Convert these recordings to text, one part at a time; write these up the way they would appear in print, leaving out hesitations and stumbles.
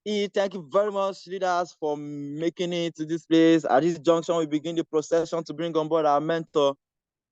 Thank you very much, leaders, for making it to this place. At this junction, we begin the procession to bring on board our mentor,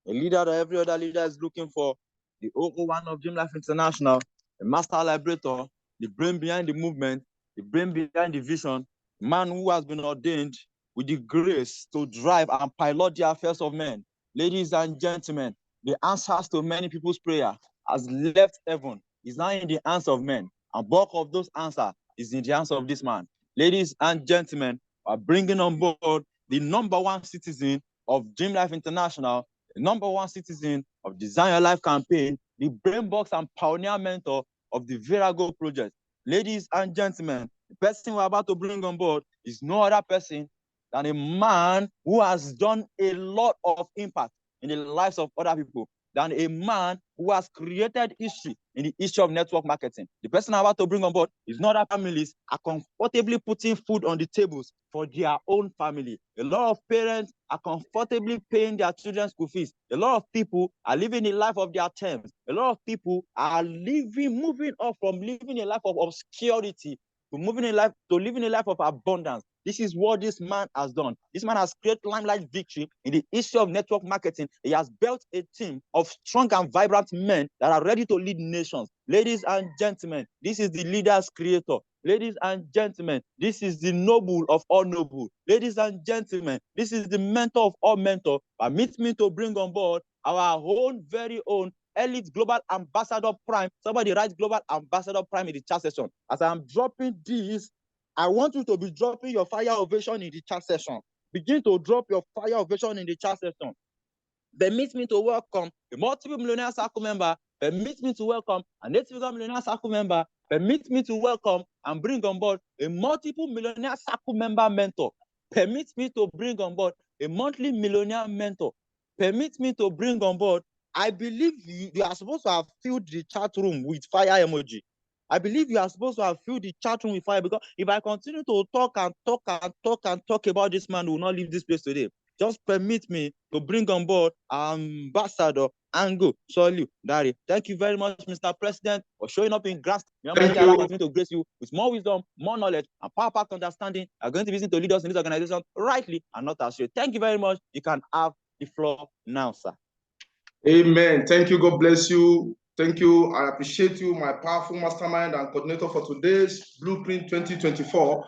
a leader that every other leader is looking for, the OO1 of Dream Life International, a master liberator, the brain behind the movement, the brain behind the vision, a man who has been ordained with the grace to drive and pilot the affairs of men. Ladies and gentlemen, the answers to many people's prayer has left heaven, is now in the hands of men, and bulk of those answers is in the hands of this man. Ladies and gentlemen, we are bringing on board the #1 citizen of Dream Life International, the #1 citizen of Design Your Life campaign, the brain box and pioneer mentor of the Virago project. Ladies and gentlemen, the person we're about to bring on board is no other person than a man who has done a lot of impact in the lives of other people, than a man who has created history in the history of network marketing. The person I'm about to bring on board is not that families are comfortably putting food on the tables for their own family. A lot of parents are comfortably paying their children's school fees. A lot of people are living a life of their terms. A lot of people are moving up from living a life of obscurity to living a life of abundance. This is what this man has done. This man has created limelight victory in the issue of network marketing. He has built a team of strong and vibrant men that are ready to lead nations. Ladies and gentlemen, this is the leader's creator. Ladies and gentlemen, this is the noble of all noble. Ladies and gentlemen, this is the mentor of all mentor. Permit me to bring on board our own very own elite global ambassador prime. Somebody write global ambassador prime in the chat session. As I'm dropping this, I want you to be dropping your fire ovation in the chat session. Begin to drop your fire ovation in the chat session. Permit me to welcome a multiple millionaire circle member. Permit me to welcome a native millionaire circle member. Permit me to welcome and bring on board a multiple millionaire circle member mentor. Permit me to bring on board a monthly millionaire mentor. Permit me to bring on board, I believe you are supposed to have filled the chat room with fire emoji. I believe you are supposed to have filled the chat room with fire, because if I continue to talk about this man, who will not leave this place today. Just permit me to bring on board Ambassador Ango Solu Dari. Thank you very much, Mr. President, for showing up in grass. Thank you. Continue to grace you with more wisdom, more knowledge, and power-packed understanding. Are going to be using to lead us in this organization rightly and not as you. Thank you very much. You can have the floor now, sir. Amen. Thank you. God bless you. Thank you. I appreciate you, my powerful mastermind and coordinator for today's Blueprint 2024.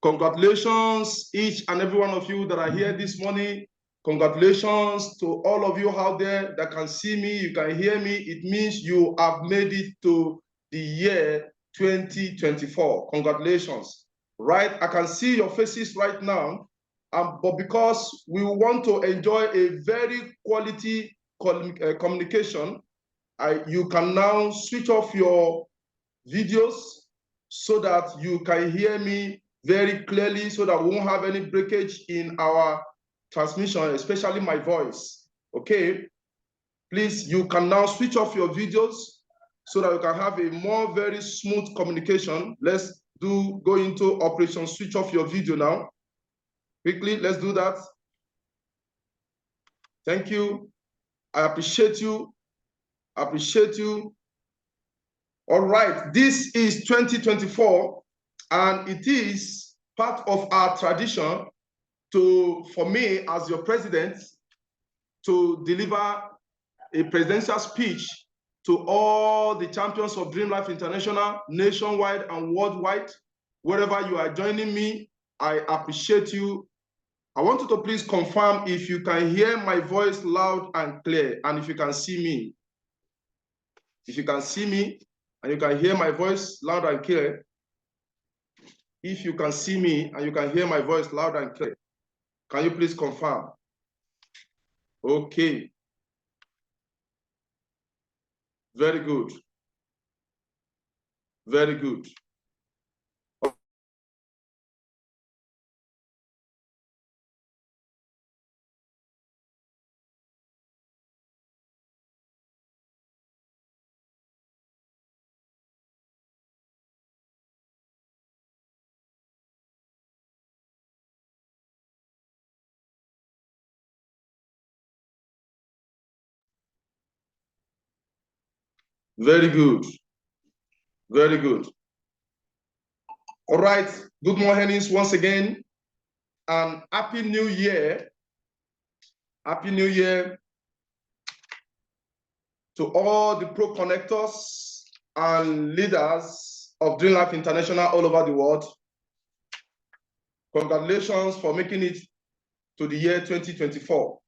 Congratulations, each and every one of you that are here this morning. Congratulations to all of you out there that can see me, you can hear me. It means you have made it to the year 2024. Congratulations. Right? I can see your faces right now. But because we want to enjoy a very quality communication, you can now switch off your videos so that you can hear me very clearly, so that we won't have any breakage in our transmission, especially my voice. Okay, please, you can now switch off your videos so that you can have a more very smooth communication. Let's go into operation switch off your video now. Quickly, let's do that. Thank you. I appreciate you. I appreciate you. All right, this is 2024, and it is part of our tradition for me as your president to deliver a presidential speech to all the champions of Dream Life International, nationwide and worldwide. Wherever you are joining me, I appreciate you. I want you to please confirm if you can hear my voice loud and clear, and if you can see me. If you can see me and you can hear my voice loud and clear, if you can see me and you can hear my voice loud and clear, can you please confirm? Okay. Very good. Very good. Very good. Very good. All right, good mornings once again, and Happy New Year. Happy New Year to all the pro connectors and leaders of Dream Life International all over the world. Congratulations for making it to the year 2024.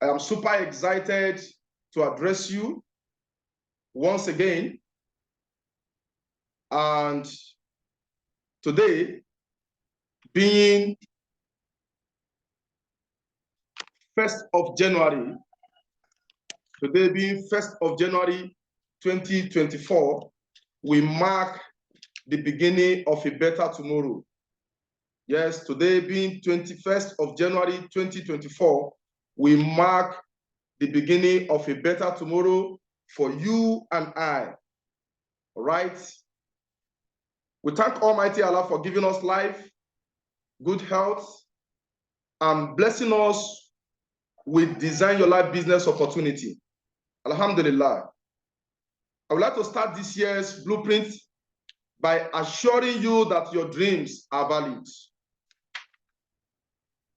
I am super excited to address you once again. And today, being 1st of January, 2024, we mark the beginning of a better tomorrow. Yes, today being 21st of January 2024, we mark the beginning of a better tomorrow for you and I. All right? We thank Almighty Allah for giving us life, good health, and blessing us with Design Your Life business opportunity. Alhamdulillah. I would like to start this year's blueprint by assuring you that your dreams are valid.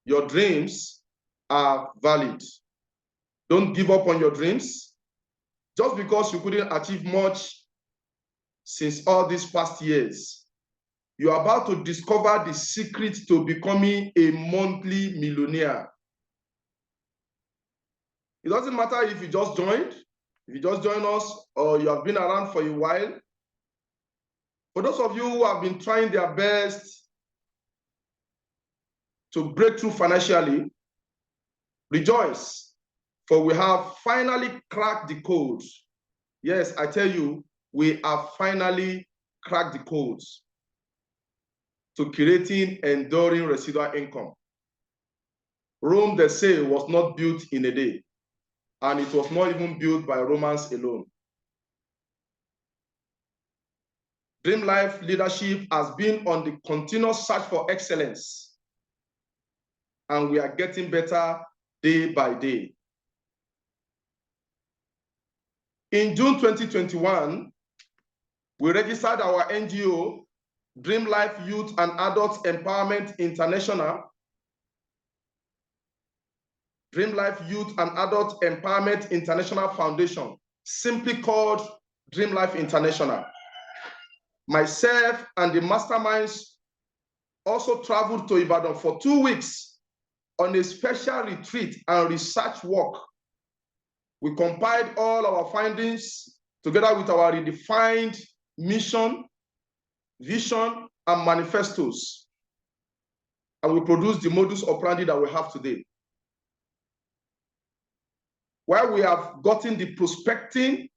Your dreams are valid. Don't give up on your dreams. Just because you couldn't achieve much since all these past years, you are about to discover the secret to becoming a monthly millionaire. It doesn't matter if you just joined, us, or you have been around for a while. For those of you who have been trying their best to break through financially, rejoice, for we have finally cracked the code. Yes, I tell you, we have finally cracked the codes to creating enduring residual income. Rome, they say, was not built in a day, and it was not even built by Romans alone. Dream Life leadership has been on the continuous search for excellence, and we are getting better day by day. In June 2021, we registered our NGO, Dream Life Youth and Adult Empowerment International. Dream Life Youth and Adult Empowerment International Foundation, simply called Dream Life International. Myself and the masterminds also traveled to Ibadan for 2 weeks on a special retreat and research work. We compiled all our findings together with our redefined mission, vision, and manifestos. And we produced the modus operandi that we have today. While we have gotten the prospecting,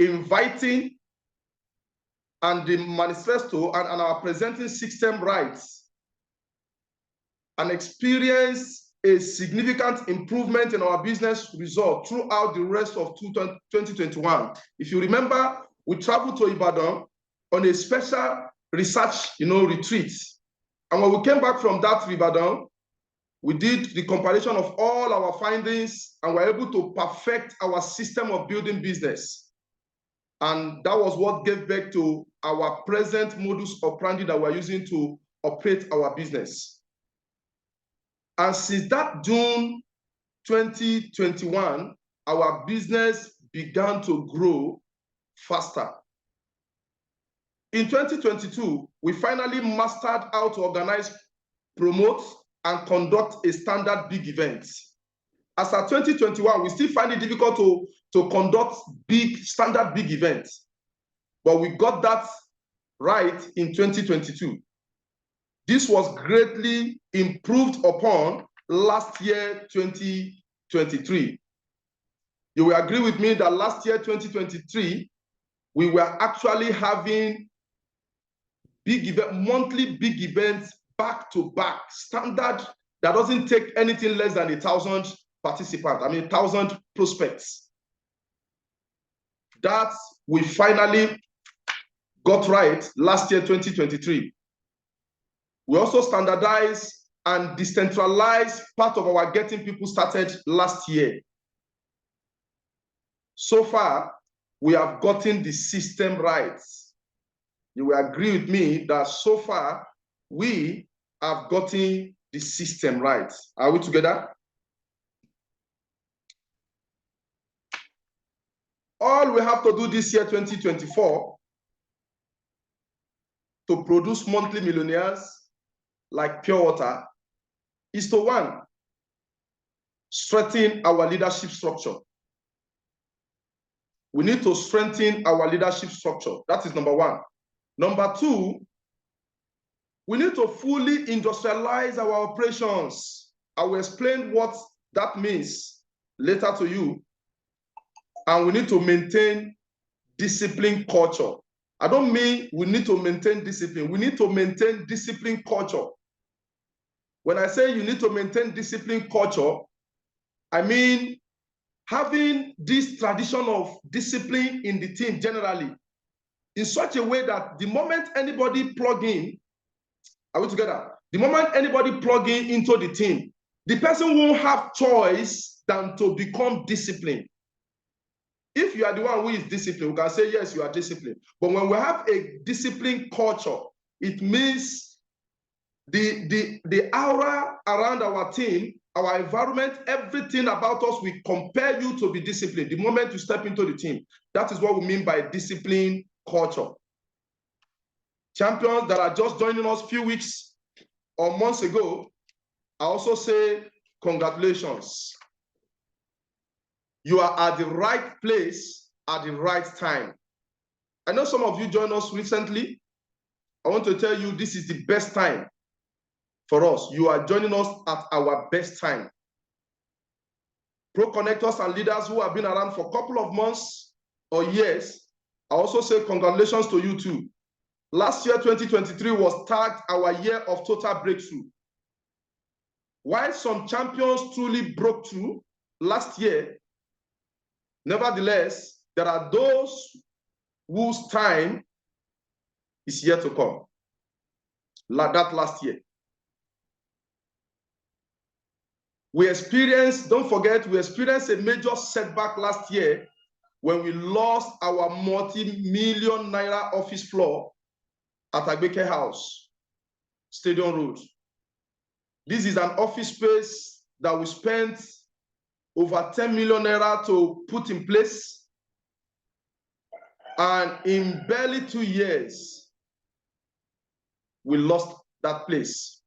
inviting, and the manifesto and our presenting system rights, and experienced a significant improvement in our business result throughout the rest of 2021. If you remember, we traveled to Ibadan on a special research retreat. And when we came back from that Ibadan, we did the compilation of all our findings and were able to perfect our system of building business. And that was what gave birth to our present modus operandi that we're using to operate our business. And since that June 2021, our business began to grow faster. In 2022, we finally mastered how to organize, promote, and conduct a standard big event. As of 2021, we still find it difficult to conduct standard big events, but we got that right in 2022. This was greatly improved upon last year, 2023. You will agree with me that last year, 2023, we were actually having monthly big events back to back, standard that doesn't take anything less than 1,000 participants, 1,000 prospects. That we finally got right last year, 2023. We also standardized and decentralized part of our getting people started last year. So far, we have gotten the system right. you will agree with me that so far we have gotten the system right. Are we together? All we have to do this year, 2024, to produce monthly millionaires like pure water is to, one, strengthen our leadership structure. We need to strengthen our leadership structure. That is number one. Number two, we need to fully industrialize our operations. I will explain what that means later to you. And we need to maintain discipline culture. I don't mean we need to maintain discipline. We need to maintain discipline culture. When I say you need to maintain discipline culture, I mean having this tradition of discipline in the team generally in such a way that the moment anybody plug in, are we together? The moment anybody plug in into the team, the person won't have choice than to become disciplined. If you are the one who is disciplined, we can say, yes, you are disciplined. But when we have a disciplined culture, it means the aura around our team, our environment, everything about us, we compare you to be disciplined the moment you step into the team. That is what we mean by discipline culture. Champions that are just joining us a few weeks or months ago, I also say congratulations. You are at the right place at the right time. I know some of you joined us recently. I want to tell you this is the best time for us. You are joining us at our best time. Pro connectors and leaders who have been around for a couple of months or years, I also say congratulations to you too. Last year, 2023, was tagged our year of total breakthrough. While some champions truly broke through last year, nevertheless, there are those whose time is yet to come. Like that last year. We experienced, don't forget, we experienced a major setback last year when we lost our multi-million naira office floor at Agbeke House, Stadium Road. This is an office space that we spent over 10 million naira to put in place. And in barely 2 years, we lost that place.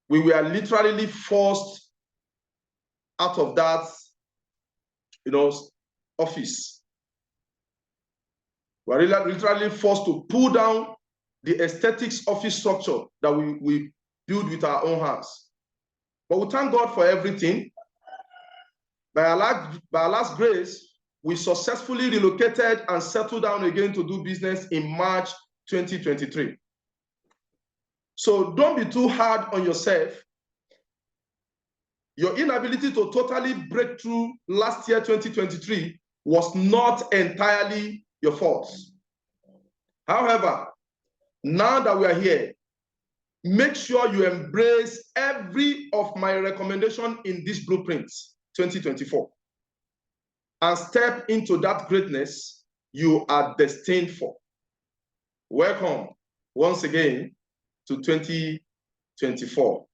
We were literally forced out of that, office. We were literally forced to pull down the aesthetics office structure that we built with our own hands. But we thank God for everything. By Allah's grace, we successfully relocated and settled down again to do business in March 2023. So don't be too hard on yourself. Your inability to totally break through last year, 2023, was not entirely your fault. However, now that we are here, make sure you embrace every of my recommendation in this blueprint 2024 and step into that greatness you are destined for. Welcome once again to 2024.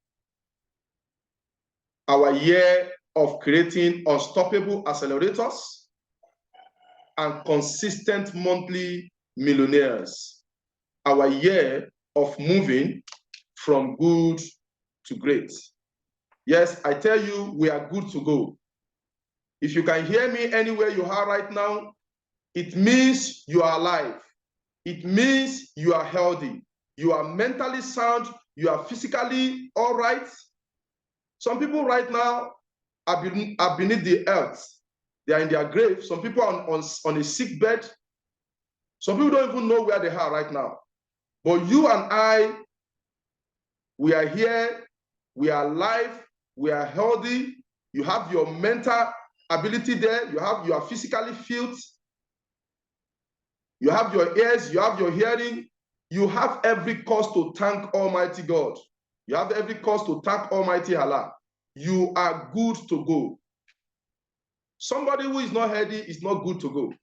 Our year of creating unstoppable accelerators and consistent monthly millionaires. Our year of moving from good to great. Yes, I tell you, we are good to go. If you can hear me anywhere you are right now, it means you are alive. It means you are healthy. You are mentally sound. You are physically all right. Some people right now are beneath the earth. They are in their grave. Some people are on a sick bed. Some people don't even know where they are right now. But you and I, we are here. We are alive. We are healthy. You have your mental ability there. You are physically fit. You have your ears. You have your hearing. You have every cause to thank Almighty God. You have every cause to thank Almighty Allah. You are good to go. Somebody who is not healthy is not good to go.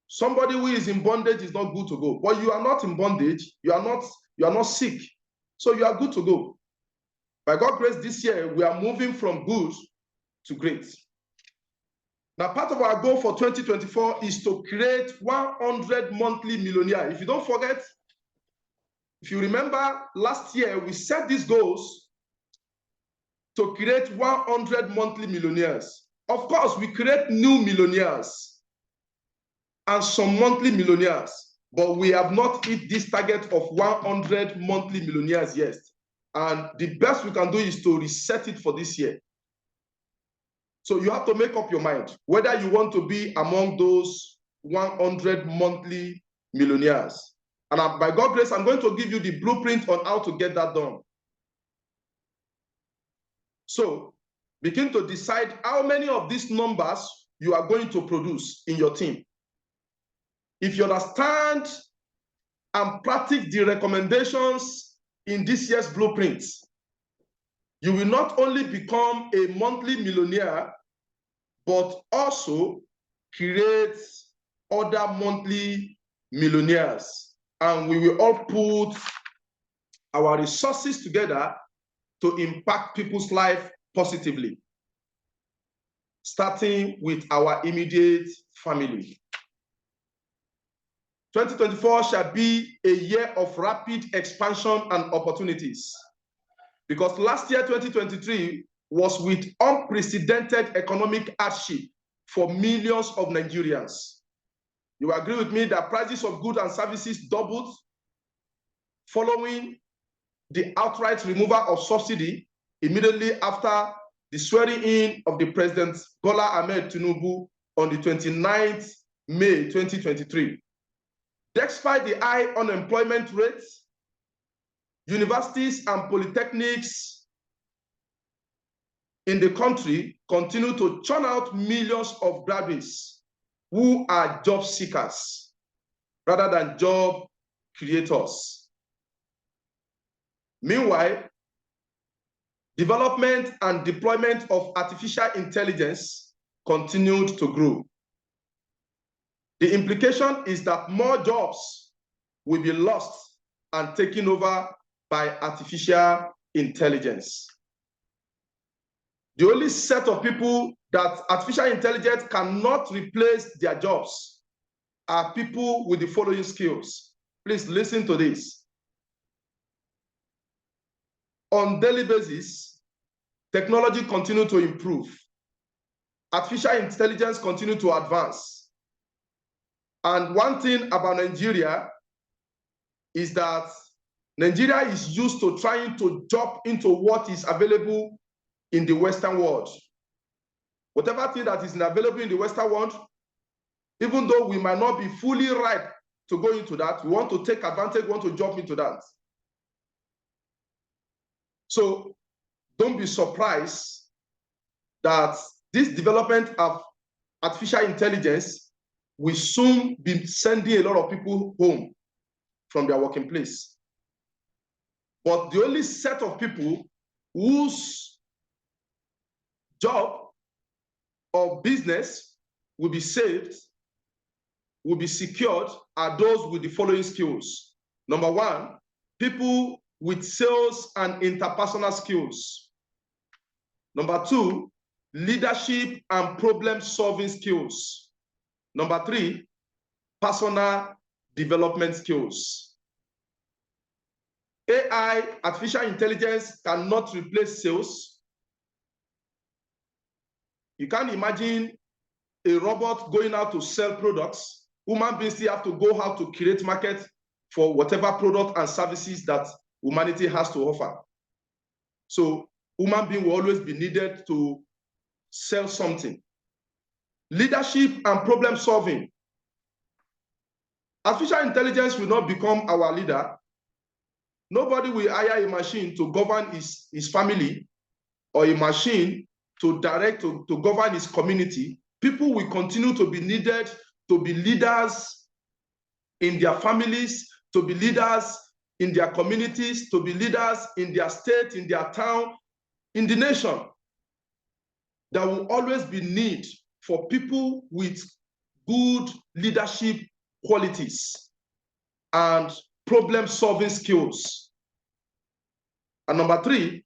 Somebody who is in bondage is not good to go. But you are not in bondage. You are not sick. So you are good to go. By God's grace, this year, we are moving from good to great. Now, part of our goal for 2024 is to create 100 monthly millionaires. If you don't forget, if you remember, last year, we set these goals to create 100 monthly millionaires. Of course, we create new millionaires and some monthly millionaires, but we have not hit this target of 100 monthly millionaires yet. And the best we can do is to reset it for this year. So you have to make up your mind whether you want to be among those 100 monthly millionaires. And by God's grace, I'm going to give you the blueprint on how to get that done. So begin to decide how many of these numbers you are going to produce in your team. If you understand and practice the recommendations in this year's blueprint, you will not only become a monthly millionaire, but also create other monthly millionaires. And we will all put our resources together to impact people's life positively, starting with our immediate family. 2024 shall be a year of rapid expansion and opportunities, because last year, 2023, was with unprecedented economic hardship for millions of Nigerians. You agree with me that prices of goods and services doubled following the outright removal of subsidy immediately after the swearing in of the President Bola Ahmed Tinubu on the 29th May 2023. Despite the high unemployment rates, universities and polytechnics in the country continue to churn out millions of graduates who are job seekers rather than job creators. Meanwhile, development and deployment of artificial intelligence continued to grow. The implication is that more jobs will be lost and taken over by artificial intelligence. The only set of people that artificial intelligence cannot replace their jobs are people with the following skills. Please listen to this. On a daily basis, technology continues to improve. Artificial intelligence continues to advance. And one thing about Nigeria is that Nigeria is used to trying to jump into what is available in the Western world. Whatever thing that is available in the Western world, even though we might not be fully ripe to go into that, we want to take advantage, we want to jump into that. So don't be surprised that this development of artificial intelligence will soon be sending a lot of people home from their working place. But the only set of people whose job or business will be saved, will be secured, are those with the following skills. Number one, people with sales and interpersonal skills. Number two, leadership and problem-solving skills. Number three, personal development skills. AI, artificial intelligence, cannot replace sales. You can't imagine a robot going out to sell products. Human beings still have to go out to create market for whatever product and services that humanity has to offer. So human being will always be needed to sell something. Leadership and problem solving. Artificial intelligence will not become our leader. Nobody will hire a machine to govern his family or a machine to direct, to govern his community. People will continue to be needed to be leaders in their families, to be leaders in their communities, to be leaders in their state, in their town, in the nation. There will always be need for people with good leadership qualities and problem-solving skills. And number 3,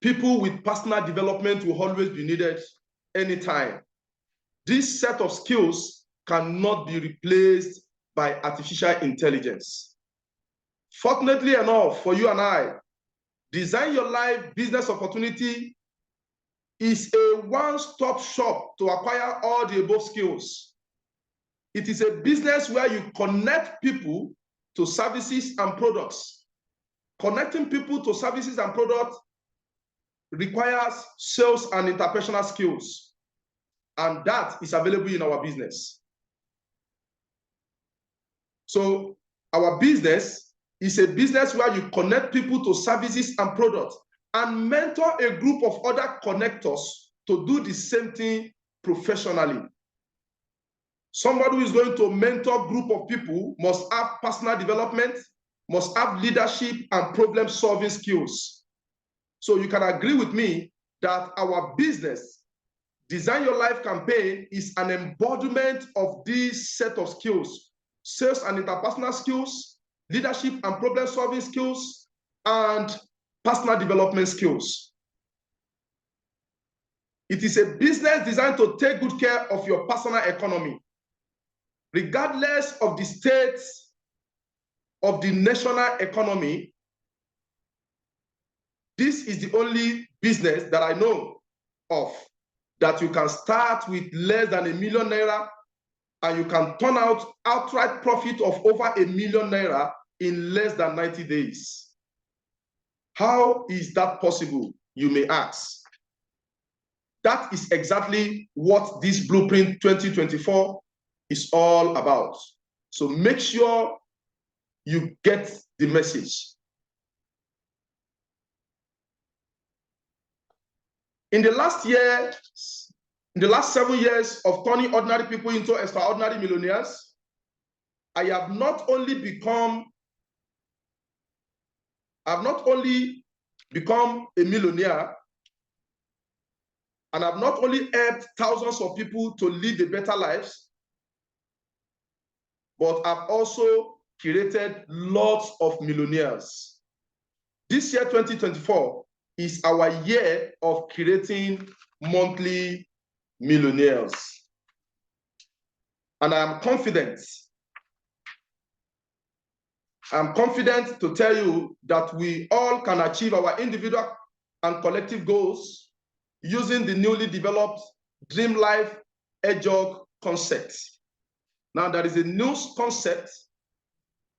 people with personal development will always be needed anytime. This set of skills cannot be replaced by artificial intelligence. Fortunately enough for you and I, Design Your Life business opportunity is a one-stop shop to acquire all the above skills. It is a business where you connect people to services and products. Connecting people to services and products requires sales and interpersonal skills, and that is available in our business. So our business is a business where you connect people to services and products and mentor a group of other connectors to do the same thing professionally. Somebody who is going to mentor a group of people must have personal development, must have leadership and problem-solving skills. So you can agree with me that our business, Design Your Life campaign, is an embodiment of this set of skills: sales and interpersonal skills, leadership and problem-solving skills, and personal development skills. It is a business designed to take good care of your personal economy, regardless of the state of the national economy. This is the only business that I know of that you can start with less than ₦1 million and you can turn out outright profit of over ₦1 million in less than 90 days. How is that possible, you may ask? That is exactly what this Blueprint 2024 is all about. So make sure you get the message. In the last 7 years of turning ordinary people into extraordinary millionaires, I have not only become a millionaire, and I've not only helped thousands of people to live a better lives, but I've also created lots of millionaires. This year, 2024, is our year of creating monthly millionaires. And I'm confident to tell you that we all can achieve our individual and collective goals using the newly developed Dream Life Edge-Jog concept. Now, there is a new concept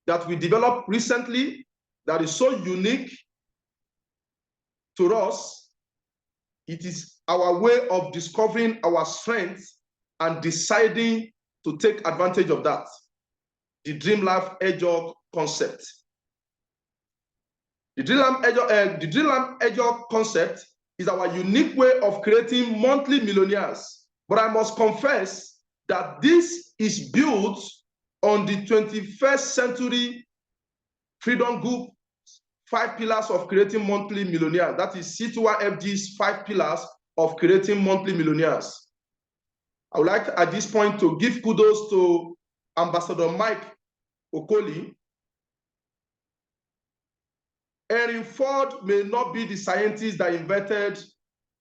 that we developed recently that is so unique to us. It is our way of discovering our strengths and deciding to take advantage of that. The Dream Life Edge-Jog concept. The Dream Life Edge-Jog concept is our unique way of creating monthly millionaires. But I must confess that this is built on the 21st century Freedom Group 5 pillars of creating monthly millionaires. That is C2YFG's 5 pillars of creating monthly millionaires. I would like at this point to give kudos to Ambassador Mike Okoli. Henry Ford may not be the scientist that invented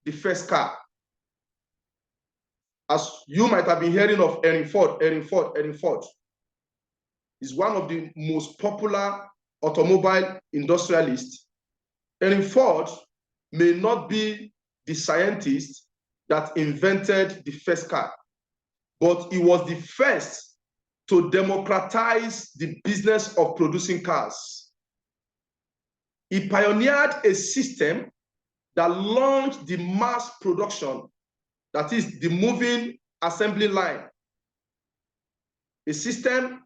the first car. As you might have been hearing of Henry Ford is one of the most popular automobile industrialists. Henry Ford may not be the scientist that invented the first car, but he was the first to democratize the business of producing cars. He pioneered a system that launched the mass production, that is the moving assembly line, a system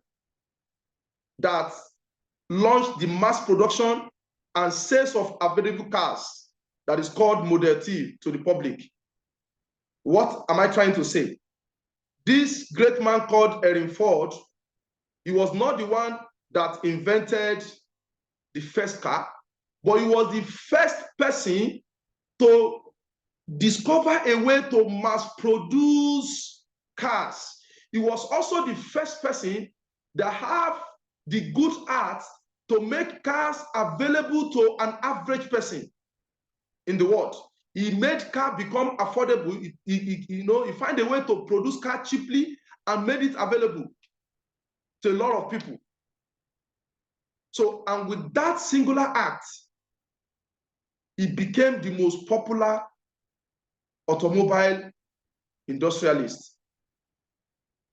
that launched the mass production and sales of available cars that is called Model T to the public. What am I trying to say? This great man called Henry Ford, he was not the one that invented the first car, but he was the first person to discover a way to mass produce cars he was also the first person that have the good heart to make cars available to an average person in the world. He made car become affordable. He find a way to produce car cheaply and made it available to a lot of people. So, and with that singular act, he became the most popular automobile industrialist.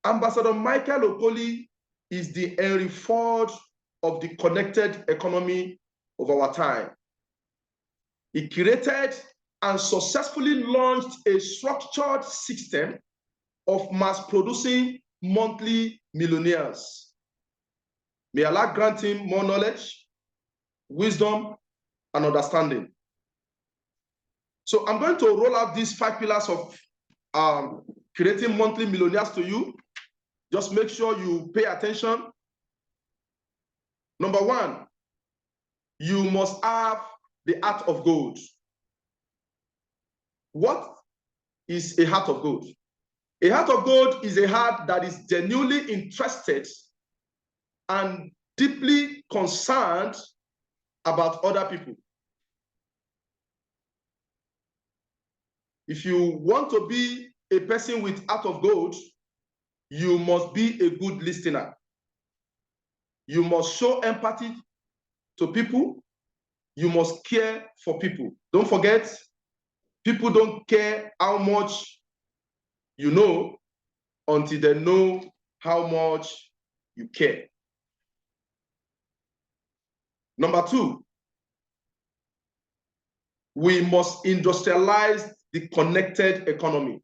Ambassador Michael Okoli is the Henry Ford of the connected economy of our time. He created and successfully launched a structured system of mass producing monthly millionaires. May Allah grant him more knowledge, wisdom, and understanding. So I'm going to roll out these 5 pillars of creating monthly millionaires to you. Just make sure you pay attention. Number 1, you must have the heart of gold. What is a heart of gold? A heart of gold is a heart that is genuinely interested and deeply concerned about other people. If you want to be a person with heart of gold, you must be a good listener. You must show empathy to people. You must care for people. Don't forget, people don't care how much you know until they know how much you care. Number 2, we must industrialize the connected economy.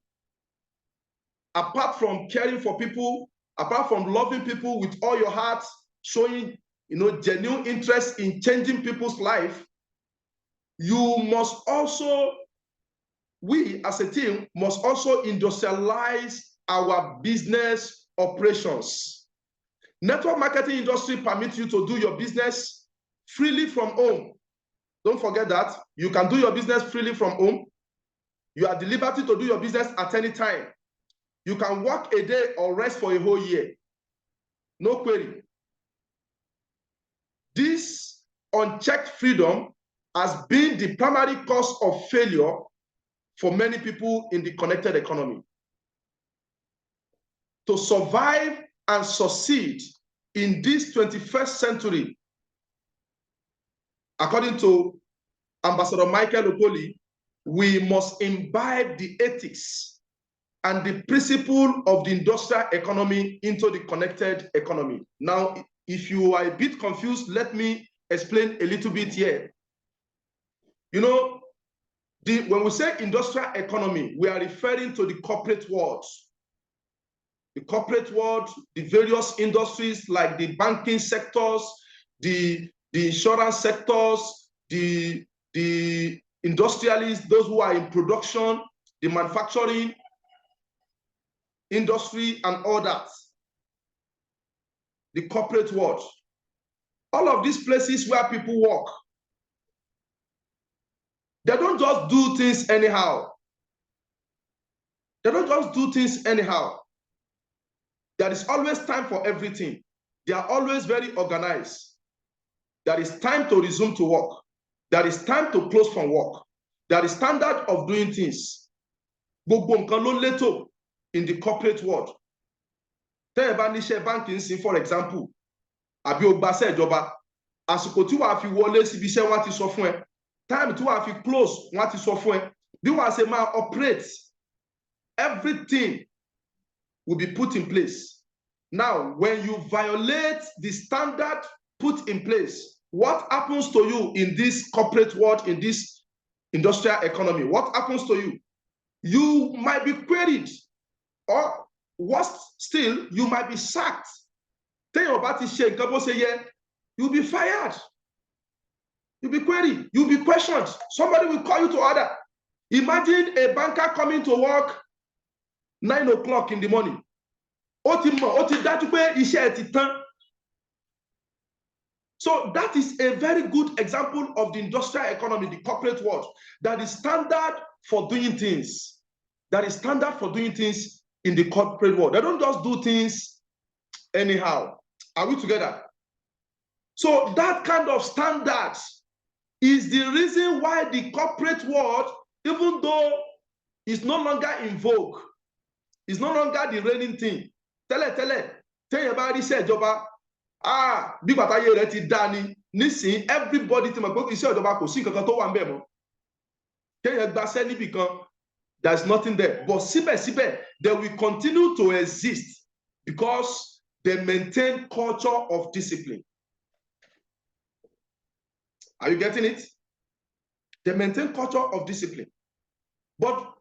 Apart from caring for people, apart from loving people with all your heart, showing genuine interest in changing people's life, you must also, we as a team must also industrialize our business operations. Network marketing industry permits you to do your business freely from home. Don't forget that. You can do your business freely from home. You are at the liberty to do your business at any time. You can work a day or rest for a whole year. No query. This unchecked freedom has been the primary cause of failure for many people in the connected economy. To survive and succeed in this 21st century, according to Ambassador Michael Okoli, we must imbibe the ethics and the principle of the industrial economy into the connected economy. Now, if you are a bit confused, let me explain a little bit here. When we say industrial economy, we are referring to the corporate world. The corporate world, the various industries like the banking sectors, the insurance sectors, the industrialists, those who are in production, the manufacturing industry, and all that. The corporate world. All of these places where people work, they don't just do things anyhow. They don't just do things anyhow. There is always time for everything. They are always very organized. There is time to resume to work. There is time to close from work. There is standard of doing things. Gbogbo nǹkan ló létò in the corporate world. Tẹ́ ẹ bá níṣẹ́ báńkì ń sìn, for example, àbí o gbaṣẹ́ ìjọba, àsìkò tí wàá fi wọlé síbi iṣẹ́ wọ́n ti sọ fún ẹ, time tí wàá fi close wọ́n ti sọ fún ẹ, bí wàá ṣe máa operate, everything will be put in place. Now, when you violate the standard put in place, what happens to you in this corporate world, in this industrial economy? What happens to you? You might be queried, or worse still, you might be sacked. You'll be fired. You'll be queried. You'll be questioned. Somebody will call you to order. Imagine a banker coming to work 9 o'clock in the morning. So that is a very good example of the industrial economy, the corporate world, that is standard for doing things. That is standard for doing things in the corporate world. They don't just do things anyhow. Are we together? So that kind of standard is the reason why the corporate world, even though it's no longer in vogue, it's no longer the reigning thing. Tẹ́yẹ̀ bá rí iṣẹ́ ìjọba, bí bàtàyè rẹ̀ ti dá ni, nísìnyí everybody ti mọ̀ pé iṣẹ́ ìjọba kò sí nǹkan kan tó wà ń bẹ̀ mọ́. Tẹ́yẹ̀ gbaṣẹ́ níbì kan, there's nothing there. But síbẹ̀síbẹ̀, they will continue to exist because they maintain culture of discipline. Are you getting it? They maintain culture of discipline. But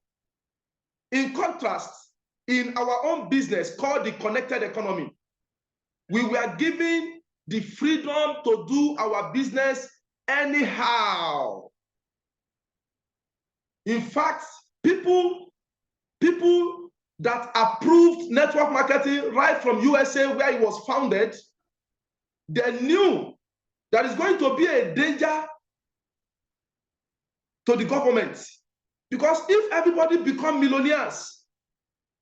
in contrast, in our own business called the connected economy, we were given the freedom to do our business anyhow. In fact, people that approved network marketing right from USA, where it was founded, they knew that it's going to be a danger to the government. Because if everybody become millionaires,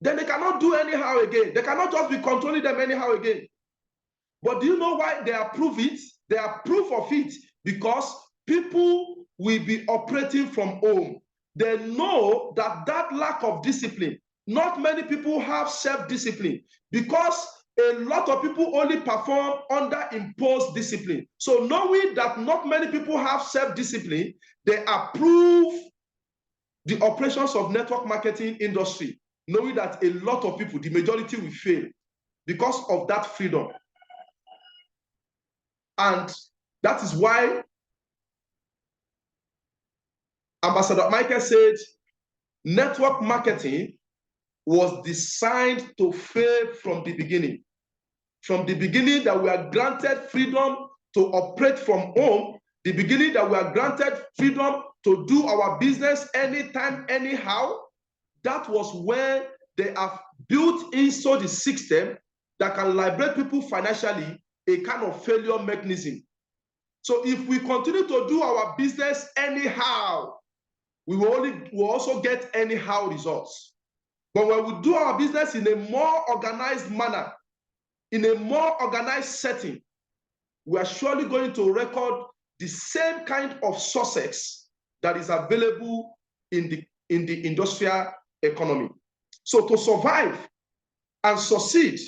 then they cannot do anyhow again. They cannot just be controlling them anyhow again. But do you know why they approve it? They approve of it because people will be operating from home. They know that that lack of discipline, not many people have self-discipline because a lot of people only perform under imposed discipline. So knowing that not many people have self-discipline, they approve the operations of network marketing industry, knowing that a lot of people, the majority will fail because of that freedom. And that is why Ambassador Michael said, network marketing was designed to fail from the beginning. From the beginning that we are granted freedom to operate from home, the beginning that we are granted freedom to do our business anytime, anyhow, that was when they have built into the system that can liberate people financially, a kind of failure mechanism. So if we continue to do our business anyhow, we will also get anyhow results. But when we do our business in a more organized manner, in a more organized setting, we are surely going to record the same kind of success that is available in the industrial economy. So to survive and succeed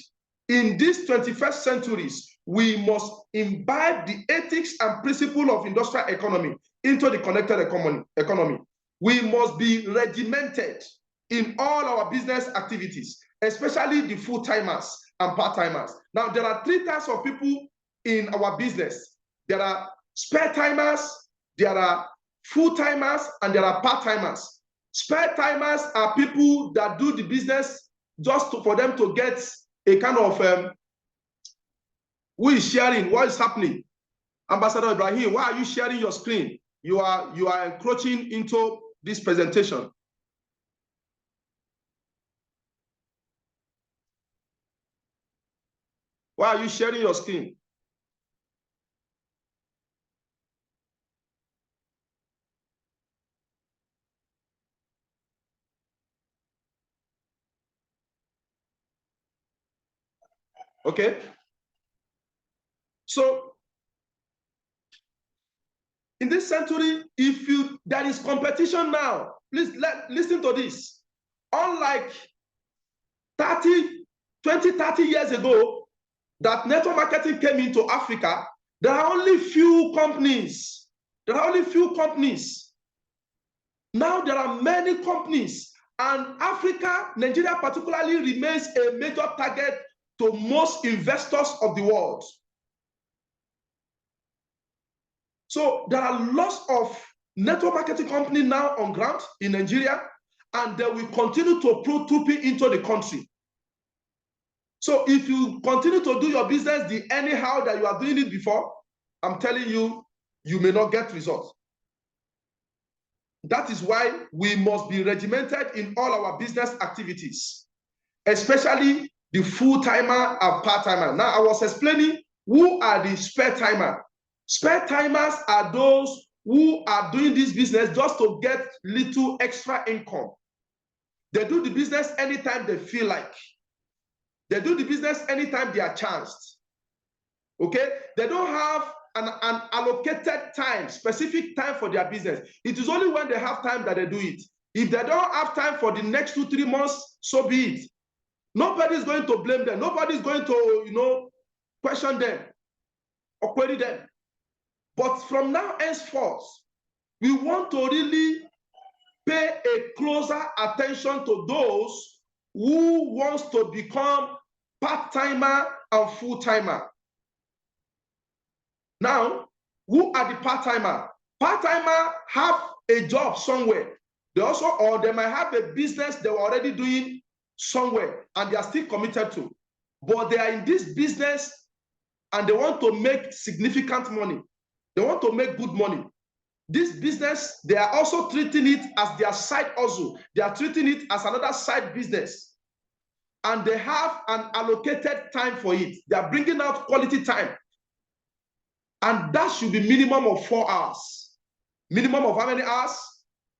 in these 21st centuries, we must imbibe the ethics and principle of industrial economy into the connected economy. We must be regimented in all our business activities, especially the full-timers and part-timers. Now, there are three types of people in our business. There are spare timers, there are full-timers, and there are part-timers. Spare timers are people that do the business just for them to get a kind of, who is sharing, what is happening? Ambassador Ibrahim, why are you sharing your screen? You are encroaching into this presentation. Why are you sharing your screen? Okay. So in this century, there is competition now. Please listen to this. Unlike 30 years ago, that network marketing came into Africa, there are only few companies. There are only few companies. Now there are many companies, and Africa, Nigeria particularly, remains a major target to most investors of the world. So there are lots of network marketing companies now on ground in Nigeria, and they will continue to pour TUPI into the country. So if you continue to do your business the anyhow that you are doing it before, I'm telling you, you may not get results. That is why we must be regimented in all our business activities, especially the full-timer and part-timer. Now, I was explaining who are the spare timer. Spare timers are those who are doing this business just to get little extra income. They do the business anytime they feel like. They do the business anytime they are chanced. Okay? They don't have an allocated time, specific time for their business. It is only when they have time that they do it. If they don't have time for the next 2-3 months, so be it. Nobody is going to blame them. Nobody is going to, question them or query them. But from now henceforth, we want to really pay a closer attention to those who wants to become part-timer and full-timer. Now, who are the part-timer? Part-timer have a job somewhere. They also, or they might have a business they were already doing somewhere and they are still committed to. But they are in this business and they want to make significant money. They want to make good money. This business, they are also treating it as their side hustle. They are treating it as another side business. And they have an allocated time for it. They are bringing out quality time. And that should be minimum of 4 hours. Minimum of how many hours?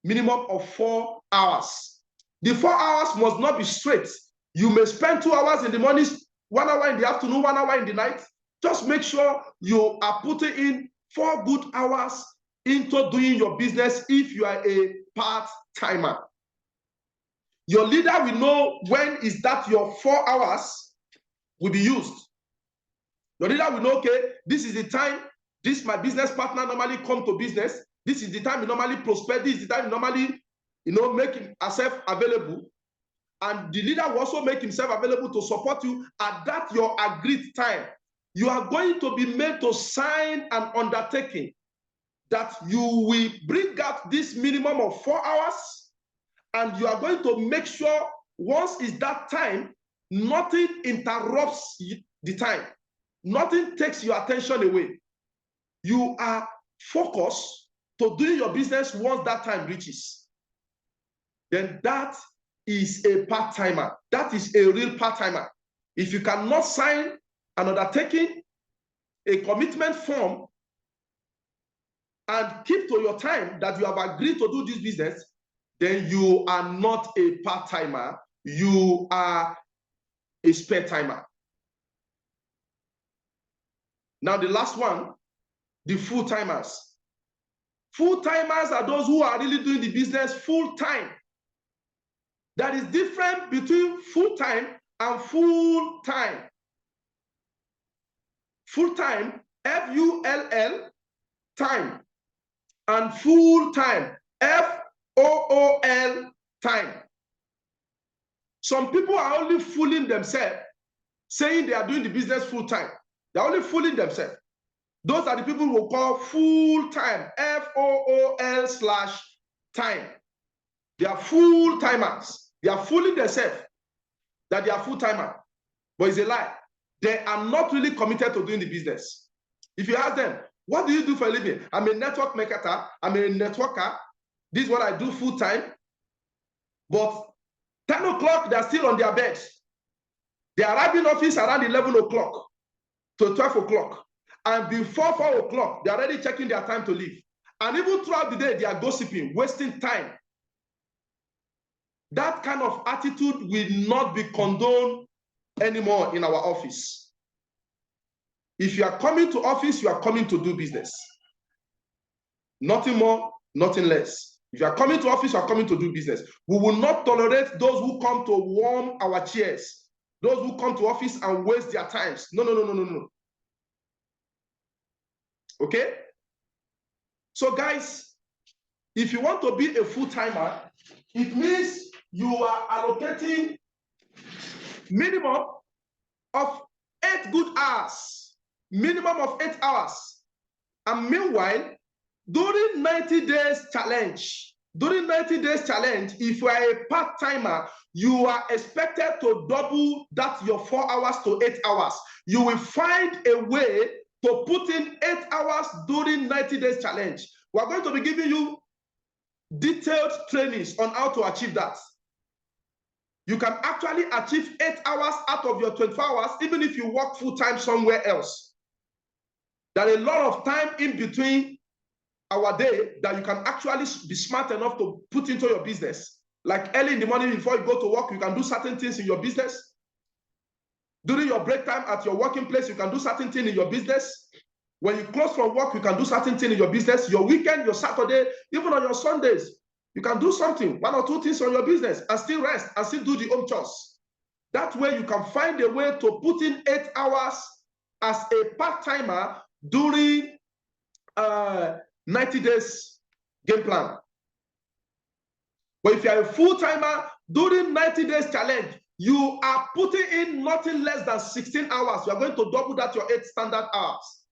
Minimum of 4 hours. The 4 hours must not be straight. You may spend 2 hours in the morning, 1 hour in the afternoon, 1 hour in the night. Just make sure you are putting in 4 good hours into doing your business if you are a part-timer. Your leader will know when is that your 4 hours will be used. Your leader will know, okay, this is the time this my business partner normally come to business. This is the time he normally prosper. This is the time he normally, make himself available. And the leader will also make himself available to support you at that your agreed time. You are going to be made to sign an undertaking that you will bring out this minimum of 4 hours, and you are going to make sure once is that time, nothing interrupts the time. Nothing takes your attention away. You are focused to doing your business once that time reaches. Then that is a part-timer. That is a real part-timer. If you cannot sign an undertaking, a commitment form, and keep to your time that you have agreed to do this business, then you are not a part-timer. You are a spare-timer. Now, the last one, the full-timers. Full-timers are those who are really doing the business full-time. That is different between full-time and full-time. Full-time, F-U-L-L, time, and full-time, F-O-O-L, time. Some people are only fooling themselves, saying they are doing the business full-time. They're only fooling themselves. Those are the people who will call full-time, F-O-O-L/time. They are full-timers. They are fooling themselves that they are full-timer. But it's a lie. They are not really committed to doing the business. If you ask them, what do you do for a living? I'm a network marketer. I'm a networker. This is what I do full-time. But 10 o'clock, they're still on their beds. They arrive in office around 11 o'clock to 12 o'clock. And before 4 o'clock, they're already checking their time to leave. And even throughout the day, they are gossiping, wasting time. That kind of attitude will not be condoned anymore in our office. If you are coming to office, you are coming to do business. Nothing more, nothing less. If you are coming to office, you are coming to do business. We will not tolerate those who come to warm our chairs, those who come to office and waste their times. No, no, no, no, no, no. Okay? So guys, if you want to be a full-timer, it means you are allocating minimum of 8 good hours, minimum of 8 hours. And meanwhile, during 90 days challenge, if you are a part-timer, you are expected to double that your 4 hours to 8 hours. You will find a way to put in 8 hours during 90 days challenge. We are going to be giving you detailed trainings on how to achieve that. You can actually achieve 8 hours out of your 24 hours, even if you work full-time somewhere else. There is a lot of time in between our day that you can actually be smart enough to put into your business Like early in the morning before you go to work, you can do certain things in your business. During your break time at your working place, you can do certain things in your business. When you close from work, you can do certain things in your business. Your weekend, your Saturday, even on your Sundays, you can do something, 1 or 2 things on your business and still rest and still do the home chores. That way you can find a way to put in 8 hours as a part-timer during 90 days game plan. But if you're a full-timer during 90 days challenge, you are putting in nothing less than 16 hours. You are going to double that, your 8 standard hours.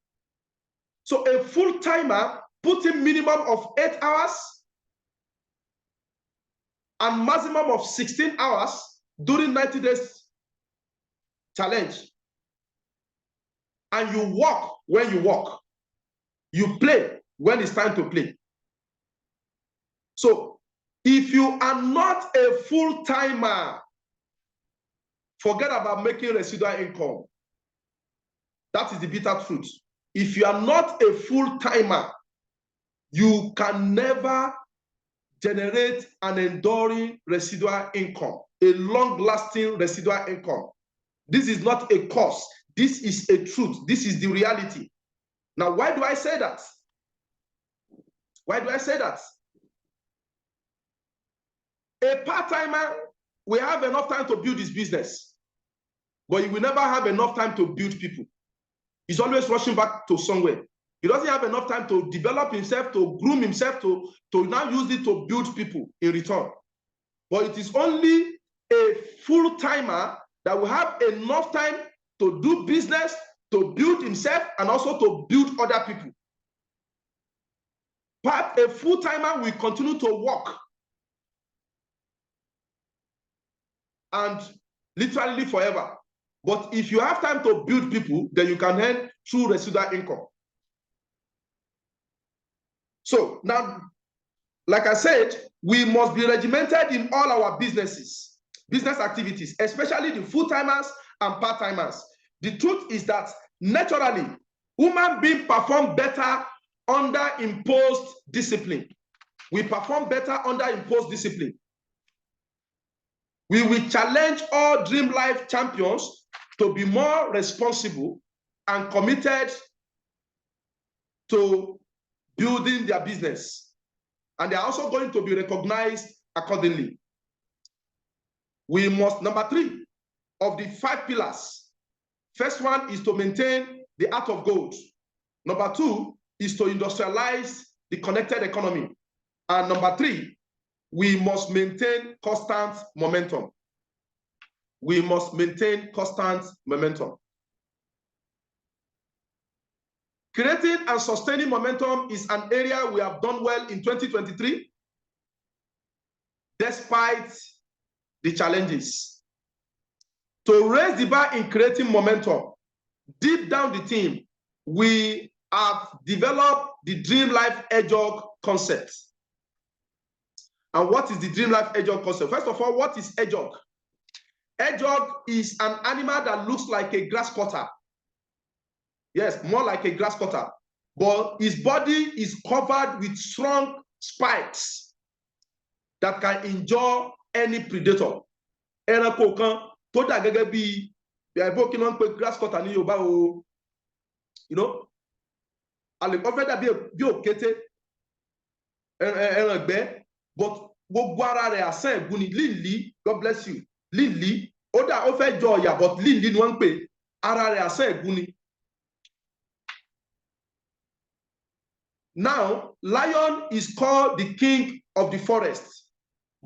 So a full-timer putting minimum of 8 hours and maximum of 16 hours during 90 days challenge. And you work when you work. You play when it's time to play. So if you are not a full-timer, forget about making residual income. That is the bitter truth. If you are not a full-timer, you can never generate an enduring residual income, a long-lasting residual income. This is not a curse. This is a truth. This is the reality. Now, why do I say that? Why do I say that? A part-timer will have enough time to build his business, but he will never have enough time to build people. He's always rushing back to somewhere. He doesn't have enough time to develop himself, to groom himself, to now use it to build people in return. But it is only a full-timer that will have enough time to do business, to build himself, and also to build other people. But a full-timer will continue to work and literally forever. But if you have time to build people, then you can earn true residual income. So now, like I said, we must be regimented in all our business activities, especially the full-timers and part-timers. The truth is that naturally, human beings perform better under imposed discipline. We perform better under imposed discipline. We will challenge all Dream Life champions to be more responsible and committed to building their business. And they are also going to be recognized accordingly. We must, number 3 of the 5 pillars. First one is to maintain the art of gold. Number 2 is to industrialize the connected economy. And number 3, we must maintain constant momentum. We must maintain constant momentum. Creating and sustaining momentum is an area we have done well in 2023, despite the challenges. To raise the bar in creating momentum, deep down the team, we have developed the Dream Life Hedgehog concept. And what is the Dream Life Hedgehog concept? First of all, what is hedgehog? Hedgehog is an animal that looks like a grass cutter. Yes, more like a grass cutter. But his body is covered with strong spikes that can injure any predator. Ẹranko kan tó dà gẹ́gẹ́ bí ẹ̀bọ́ kí wọ́n ń pe grass cutter ní Yorùbá o. You know, àlèkọ́ fẹ́ dàbí bí òkété ẹran ẹgbẹ́, but gbogbo ara rẹ̀ àsán ẹ̀gún ni lílì, God bless you, lílì, ó dà ó fẹ́ jọ ọ̀yà, but lílì ni wọ́n ń pè, ara rẹ̀ àsán ẹ̀gún ni. Now, lion is called the king of the forest,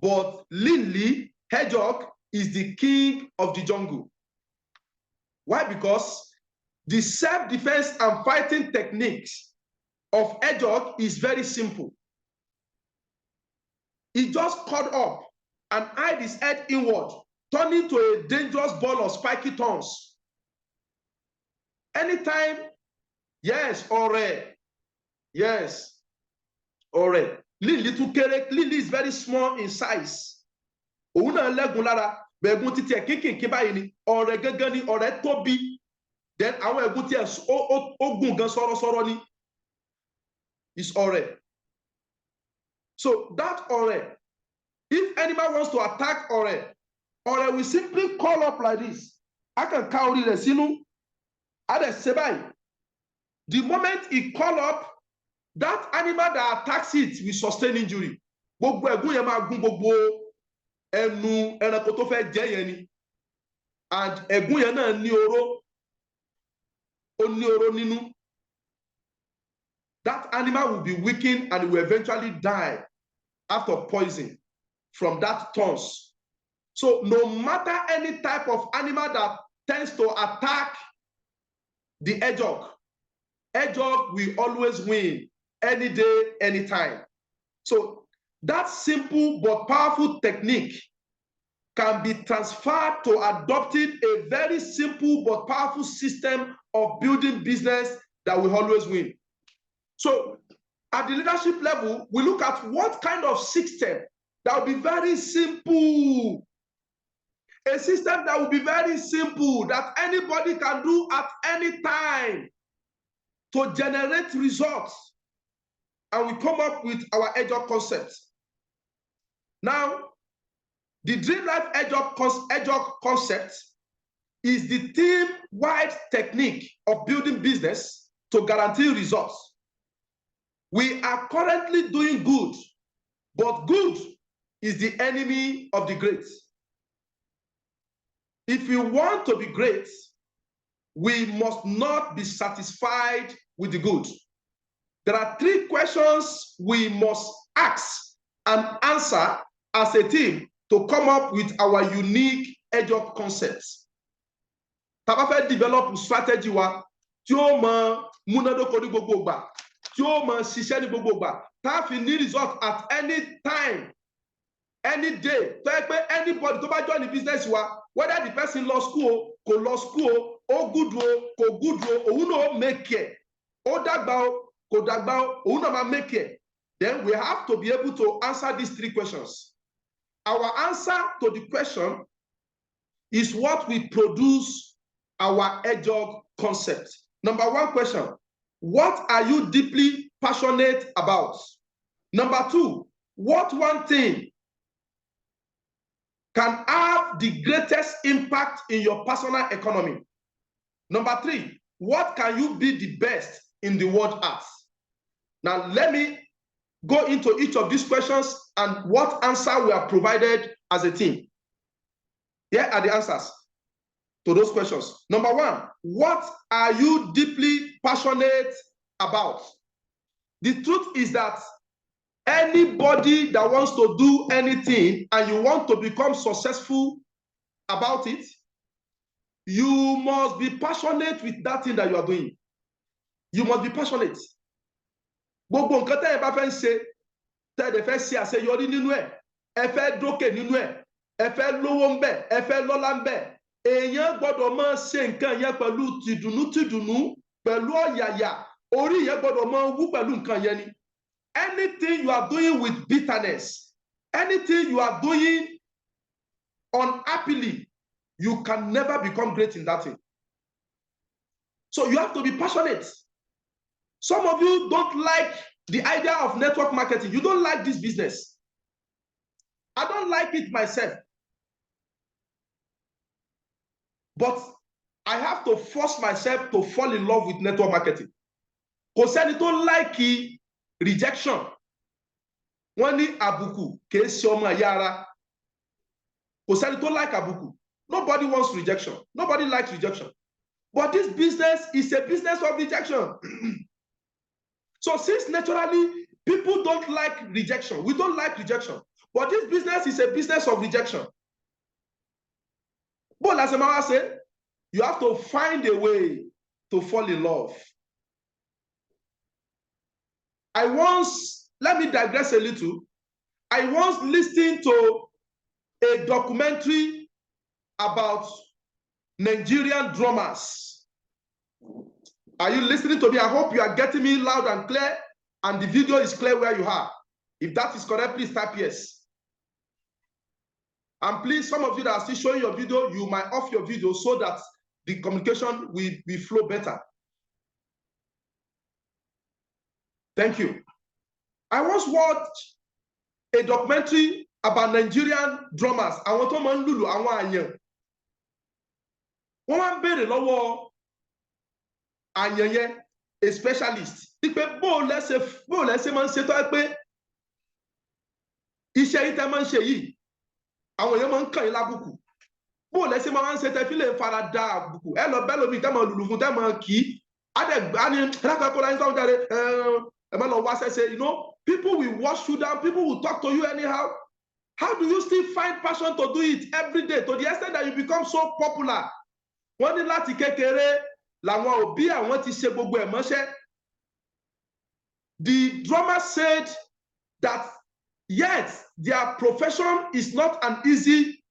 but Linley, hedgehog, is the king of the jungle. Why? Because the self-defense and fighting techniques of hedgehog is very simple. He just caught up and hide his head inward, turning to a dangerous ball of spiky thorns. Anytime, yes, or yes, or Lily too kere. Lily is very small in size. Òun náà lẹ́gùn lára, bẹ̀gùn títí ẹ̀ kínkìnkín báyìí ni, ọ̀rẹ́ gẹ́gẹ́ ni, ọ̀rẹ́ tóbi. Then àwọn ẹ̀gún tí ẹ̀ ó gùn gan sọ̀rọ̀sọ̀rọ̀ ni. It's ọ̀rẹ́. So that ọ̀rẹ́ If animal wants to attack Ore will simply call up like this. I can carry the sinu. The moment he call up, that animal that attacks it will sustain injury. Gbogbo ẹ̀gún yẹn máa gún gbogbo ẹnu ẹranko tó fẹ́ jẹ yẹn ni. And ẹ̀gún yẹn náà ní oró. Ó ní oró nínú. That animal will be weakened and will eventually die after poison from that thorns. So no matter any type of animal that tends to attack the hedgehog will always win any day, anytime. So that simple but powerful technique can be transferred to adopting a very simple but powerful system of building business that will always win. So at the leadership level, we look at what kind of system that will be very simple. A system that will be very simple, that anybody can do at any time to generate results. And we come up with our hedgehog concept. Now, the Dream Life hedgehog concept is the team-wide technique of building business to guarantee results. We are currently doing good, but good is the enemy of the great. If we want to be great, we must not be satisfied with the good. There are 3 questions we must ask and answer as a team to come up with our unique hedgehog concepts. Tá bá fẹ́ develop strategy wa tí ó mọ múnádóko ní gbogbo ìgbà, tí ó mọ ṣiṣẹ́ ní gbogbo ìgbà, tá fi ní result at any time, any day. Tó yẹ pé anybody tó bá join the business wa, whether the person lọ school kò lọ school ó good o kò good o, òun náà make it. Ó dàgbà o kò dàgbà o, òun náà máa make it. Then we have to be able to answer these 3 questions. Our answer to the question is what we produce our hedgehog concept. Number 1 question, what are you deeply passionate about? Number 2, what one thing can have the greatest impact in your personal economy? Number 3, what can you be the best in the world at? Now, let me go into each of these questions and what answer we have provided as a team. Here are the answers to those questions. Number 1, what are you deeply passionate about? The truth is that anybody that wants to do anything and you want to become successful about it, you must be passionate with that thing that you are doing. You must be passionate. Gbogbo nǹkan tẹ́ ẹ bá fẹ́ ṣe, tẹ́ ẹ fẹ́ ṣe àṣeyọrí nínú ẹ̀, ẹ fẹ́ dókè nínú ẹ̀, ẹ fẹ́ lówó ń bẹ̀, ẹ fẹ́ lọ́lá ń bẹ̀. Èèyàn gbọ́dọ̀ máa ṣe nǹkan yẹn pẹ̀lú tìdùnnú, pẹ̀lú ọ̀yàyà. Orí yẹn gbọ́dọ̀ máa wú pẹ̀lú nǹkan yẹn ni. Anything you are doing with bitterness, anything you are doing unhappily, you can never become great in that thing. So you have to be passionate. Some of you don't like the idea of network marketing. You don't like this business. I don't like it myself. But I have to force myself to fall in love with network marketing. Kò sẹ́ni tó like rejection. Wọ́n ní àbùkù kìí ṣe ọmọ ìyá ara. Kò sẹ́ni tó like àbùkù. Nobody wants rejection. Nobody likes rejection. But this business is a business of rejection. So since naturally people don't like rejection, we don't like rejection, but this business is a business of rejection. But as Mama said, you have to find a way to fall in love. Let me digress a little. I once listened to a documentary about Nigerian drummers. Are you listening to me? I hope you are getting me loud and clear, and the video is clear where you are. If that is correct, please type yes. And please, some of you that are still showing your video, you might off your video so that the communication will flow better. Thank you. I once watched a documentary about Nigerian drummers. Àwọn tó máa ń lùlù àwọn àyàn. Wọ́n máa ń béèrè lọ́wọ́ àyàn yẹn, a specialist. Ipe bó lẹ́sẹ̀ máa ń ṣe tó ẹ pé iṣẹ́ yìí tẹ́ máa ń ṣe yìí, àwọn èèyàn máa ń kàn yín lábùkù. Bó lẹ́sẹ̀ máa ń ṣe tẹ́ fi lè fara da àbùkù. Ẹ lọ bẹ́ẹ̀ lómi tẹ́ máa lùlù fún tẹ́ máa kì í. You know, people will wash you down, people will talk to you anyhow. How do you still find passion to do it every day to the extent that you become so popular? Wọ́n ní láti kékeré làwọn òbí àwọn ti ṣe gbogbo ẹ̀ mọ́ṣẹ́. The drummer said that yet their profession is not an easy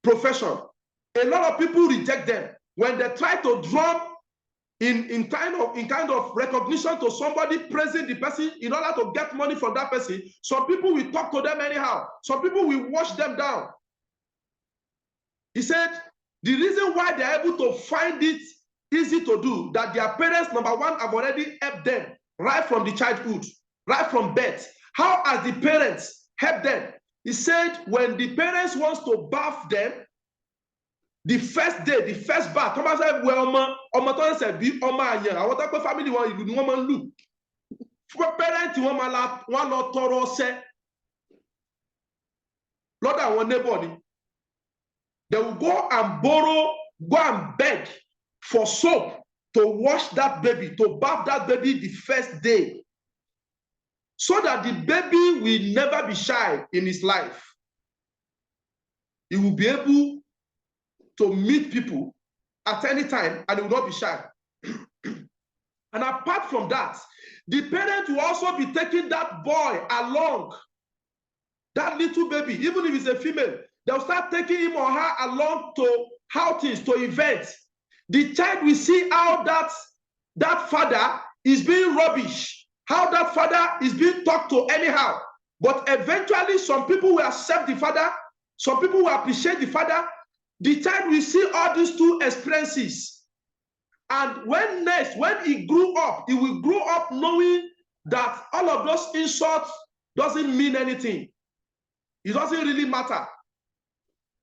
profession. A lot of people reject them when they try to drum in kind of recognition to somebody, praising the person in order to get money from that person. Some people will talk to them anyhow. Some people will wash them down. He said the reason why they're able to find it easy to do, that their parents, number one, have already helped them right from the childhood, right from birth. How has the parents helped them? He said when the parents wants to bath them, the first day, the first bath, Thomas said, well, ọmọ tó ń ṣe bí ọmọ àyàn, àwọn tó pé family wọn ìlú ni wọ́n máa ń lù. Fún parent wọ́n lọ tọrọ ọṣẹ lọ́dọ̀ àwọn neighbor ni. They will go and beg for soap to wash that baby, to bath that baby the first day, so that the baby will never be shy in his life. He will be able to meet people at any time and he will not be shy. And apart from that, the parent will also be taking that boy along, that little baby, even if it's a female, they'll start taking him or her along to outings, to events. The child will see how that father is being rubbish, how that father is being talked to anyhow. But eventually, some people will accept the father, some people will appreciate the father. The child will see all these two experiences. And when he grew up, he will grow up knowing that all of those insults doesn't mean anything. It doesn't really matter.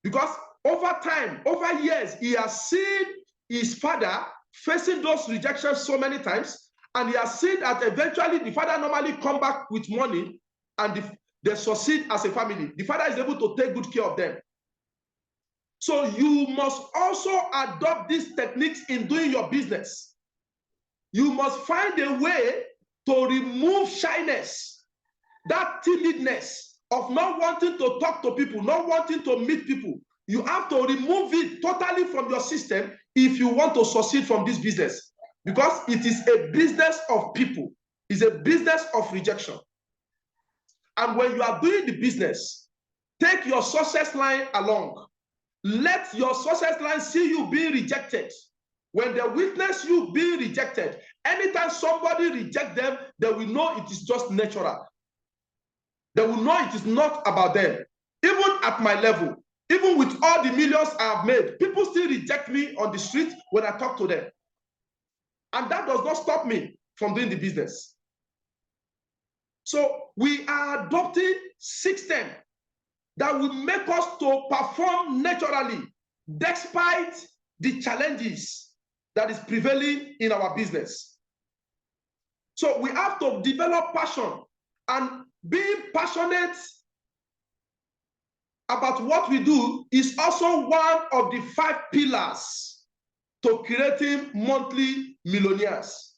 Because over time, over years, he has seen his father facing those rejections so many times, and he has seen that eventually the father normally come back with money and they succeed as a family. The father is able to take good care of them. So you must also adopt these techniques in doing your business. You must find a way to remove shyness, that timidness of not wanting to talk to people, not wanting to meet people. You have to remove it totally from your system if you want to succeed from this business, because it is a business of people. It's a business of rejection. And when you are doing the business, take your success line along. Let your success line see you being rejected. When they witness you being rejected, anytime somebody rejects them, they will know it is just natural. They will know it is not about them. Even at my level, even with all the millions I have made, people still reject me on the street when I talk to them. And that does not stop me from doing the business. So we are adopting system that will make us to perform naturally despite the challenges that is prevailing in our business. So we have to develop passion, and being passionate about what we do is also one of the 5 pillars to creating monthly millionaires.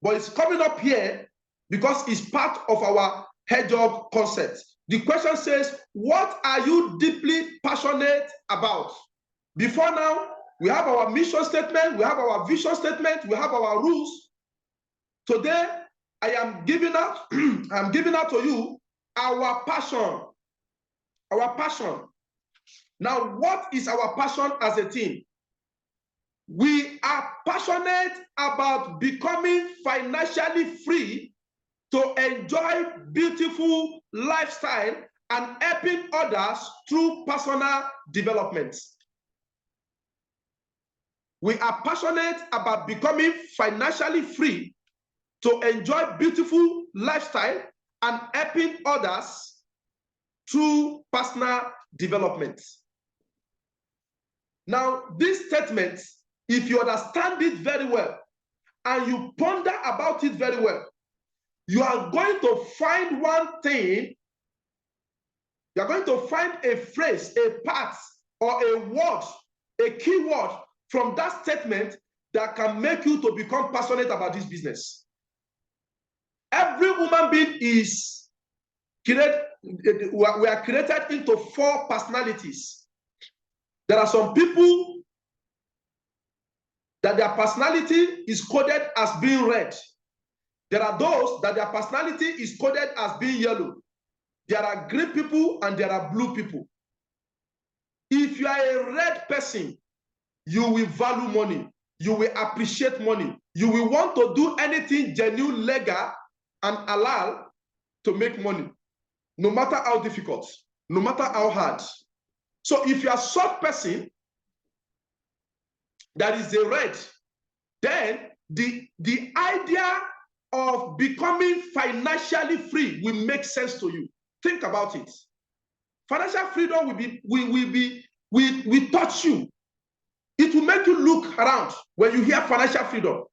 But it's coming up here because it's part of our head job concept. The question says, what are you deeply passionate about? Before now, we have our mission statement, we have our vision statement, we have our rules. Today, I am giving out, I'm giving out to you our passion. Our passion. Now, what is our passion as a team? We are passionate about becoming financially free to enjoy beautiful lifestyle and helping others through personal development. We are passionate about becoming financially free to enjoy beautiful lifestyle and helping others through personal development. Now, this statement, if you understand it very well and you ponder about it very well, you are going to find one thing, you are going to find a phrase, a part, or a word, a key word from that statement that can make you to become passionate about this business. Every human being is created, we are created into 4 personalities. There are some people that their personality is coded as being red. There are those that their personality is coded as being yellow. There are green people and there are blue people. If you are a red person, you will value money. You will appreciate money. You will want to do anything genuine, legal, and halal to make money, no matter how difficult, no matter how hard. So if you are such person that is a red, then the idea of becoming financially free will make sense to you. Think about it. Financial freedom will touch you. It will make you look around when you hear financial freedom.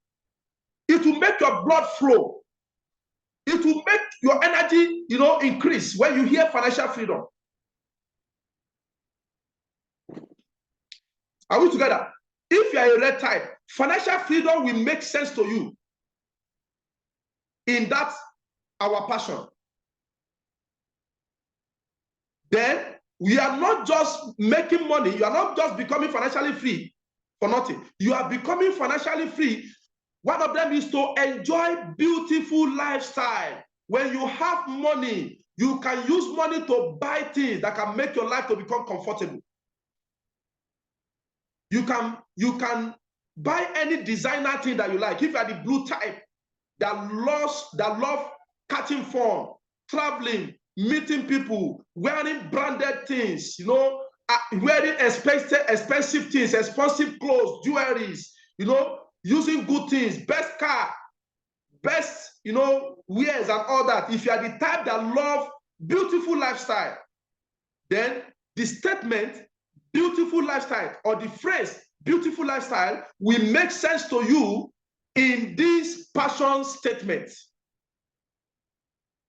It will make your blood flow. It will make your energy, increase when you hear financial freedom. Are we together? If you are a red type, financial freedom will make sense to you. In that, our passion. Then we are not just making money. You are not just becoming financially free for nothing. You are becoming financially free. One of them is to enjoy beautiful lifestyle. When you have money, you can use money to buy things that can make your life to become comfortable. You can buy any designer thing that you like. If you are the blue type that love catching fun, traveling, meeting people, wearing branded things, wearing expensive things, expensive clothes, jewelries, using good things, best car, best, wears and all that. If you are the type that love beautiful lifestyle, then the statement beautiful lifestyle or the phrase beautiful lifestyle will make sense to you in this passion statement.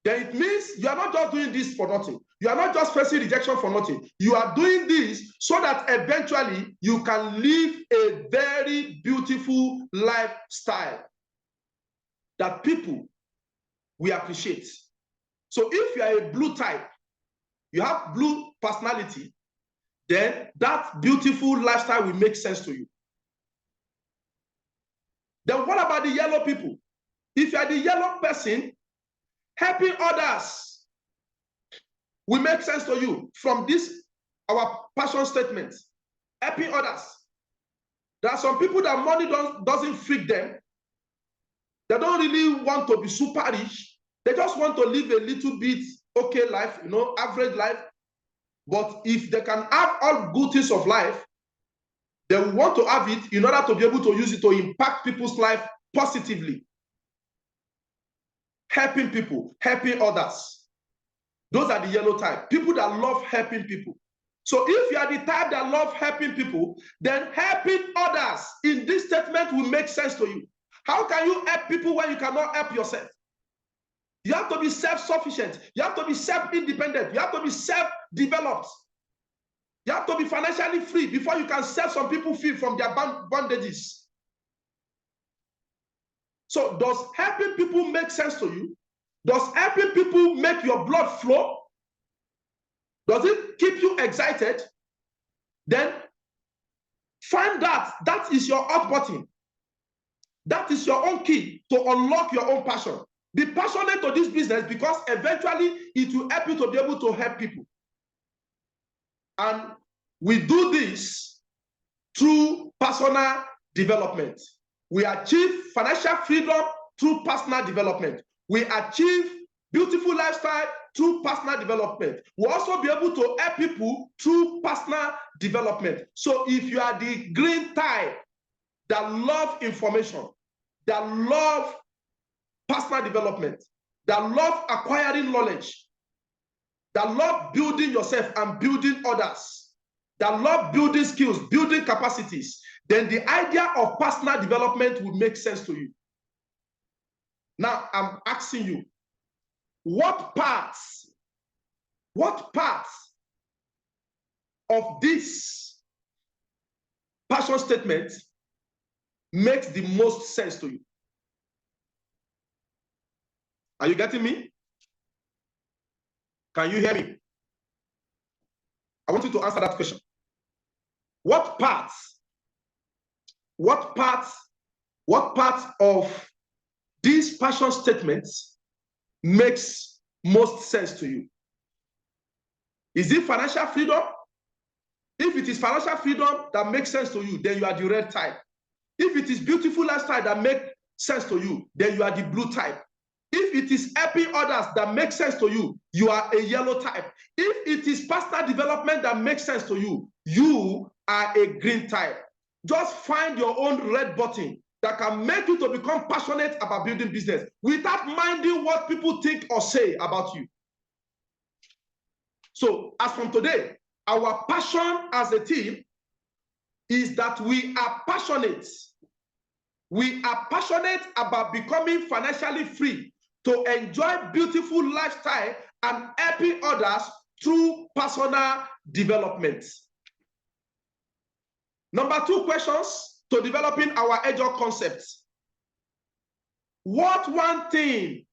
Then it means you are not just doing this for nothing. You are not just facing rejection for nothing. You are doing this so that eventually you can live a very beautiful lifestyle that people will appreciate. So if you are a blue type, you have blue personality, then that beautiful lifestyle will make sense to you. Then what about the yellow people? If you are the yellow person, helping others will make sense to you from this, our passion statement. Helping others. There are some people that money doesn't freak them. They don't really want to be super rich. They just want to live a little bit okay life, average life. But if they can have all good things of life, they will want to have it in order to be able to use it to impact people's life positively. Helping people, helping others. Those are the yellow type. People that love helping people. So if you are the type that love helping people, then helping others in this statement will make sense to you. How can you help people when you cannot help yourself? You have to be self-sufficient. You have to be self-independent. You have to be self-developed. You have to be financially free before you can set some people free from their bondages. So does helping people make sense to you? Does helping people make your blood flow? Does it keep you excited? Then find that is your out button. That is your own key to unlock your own passion. Be passionate to this business because eventually it will help you to be able to help people. And we do this through personal development. We achieve financial freedom through personal development. We achieve beautiful lifestyle through personal development. We'll also be able to help people through personal development. So if you are the green type that love information, that love personal development, that love acquiring knowledge, that love building yourself and building others, that love building skills, building capacities, then the idea of personal development would make sense to you. Now, I'm asking you, what parts of this passion statement makes the most sense to you? Are you getting me? Can you hear me? I want you to answer that question. What parts of these passion statements makes most sense to you? Is it financial freedom? If it is financial freedom that makes sense to you, then you are the red type. If it is beautiful lifestyle that makes sense to you, then you are the blue type. If it is helping others that makes sense to you, you are a yellow type. If it is personal development that makes sense to you, you are a green type. Just find your own red button that can make you to become passionate about building business without minding what people think or say about you. So as from today, our passion as a team is that we are passionate. We are passionate about becoming financially free to enjoy beautiful lifestyle and helping others through personal development. Number 2 questions to developing our agile concepts. What one thing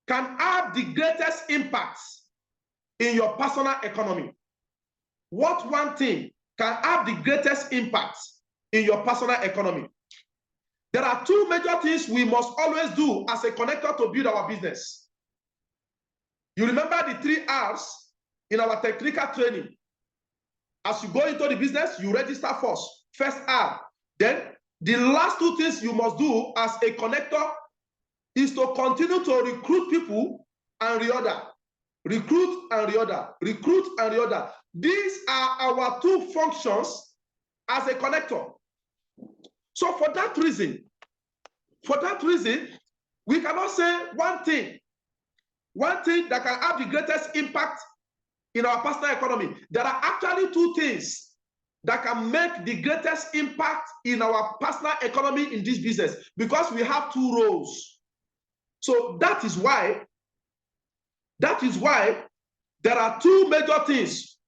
can have the greatest impact in your personal economy? What one thing can have the greatest impact in your personal economy? There are 2 major things we must always do as a connector to build our business. You remember the 3 R's in our technical training. As you go into the business, you register first. First R. Then the last 2 things you must do as a connector is to continue to recruit people and reorder. Recruit and reorder. Recruit and reorder. These are our 2 functions as a connector. So for that reason, we cannot say one thing that can have the greatest impact in our personal economy. There are actually 2 things that can make the greatest impact in our personal economy in this business, because we have 2 roles. So that is why there are 2 major things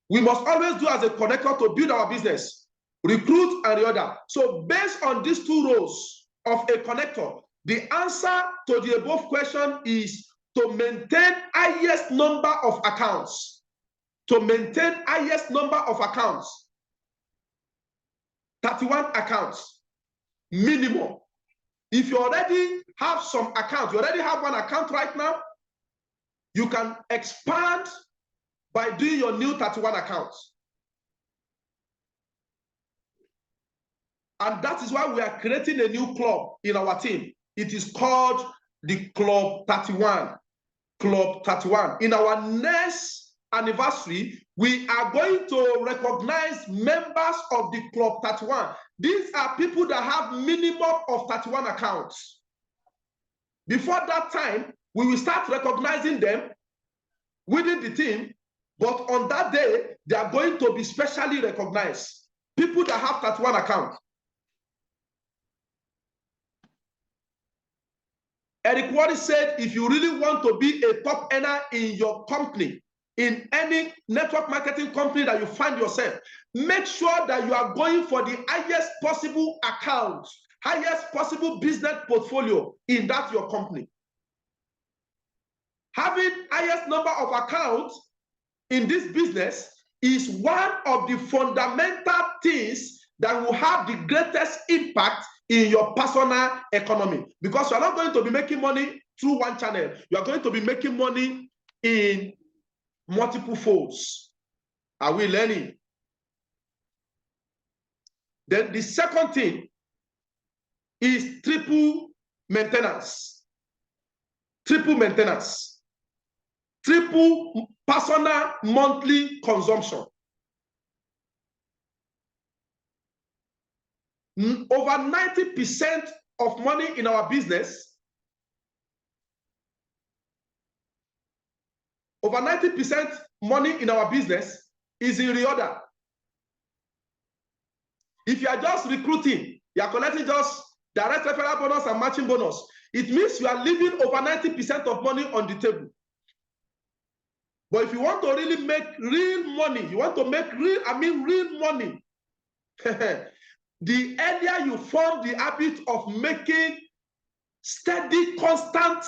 we must always do as a connector to build our business: recruit and reorder. So based on these 2 roles of a connector, the answer to the above question is to maintain highest number of accounts. To maintain highest number of accounts. 31 accounts minimum. If you already have some accounts, you already have 1 account right now, you can expand by doing your new 31 accounts. And that is why we are creating a new club in our team. It is called the Club 31. Club 31. In our next anniversary, we are going to recognize members of the Club 31. These are people that have minimum of 31 accounts. Before that time, we will start recognizing them within the team, but on that day, they are going to be specially recognized. People that have 31 accounts. Eric Worre said, if you really want to be a top earner in your company, in any network marketing company that you find yourself, make sure that you are going for the highest possible account, highest possible business portfolio in that your company. Having highest number of accounts in this business is one of the fundamental things that will have the greatest impact in your personal economy, because you are not going to be making money through one channel. You are going to be making money in multiple folds. Are we learning? Then the second thing is triple maintenance. Triple maintenance. Triple personal monthly consumption. Over 90% of money in our business over 90% money in our business is in reorder. If you are just recruiting, you are collecting just direct referral bonus and matching bonus, it means you are leaving over 90% of money on the table. But if you want to really make real money, you want to make real money, the earlier you form the habit of making steady, constant,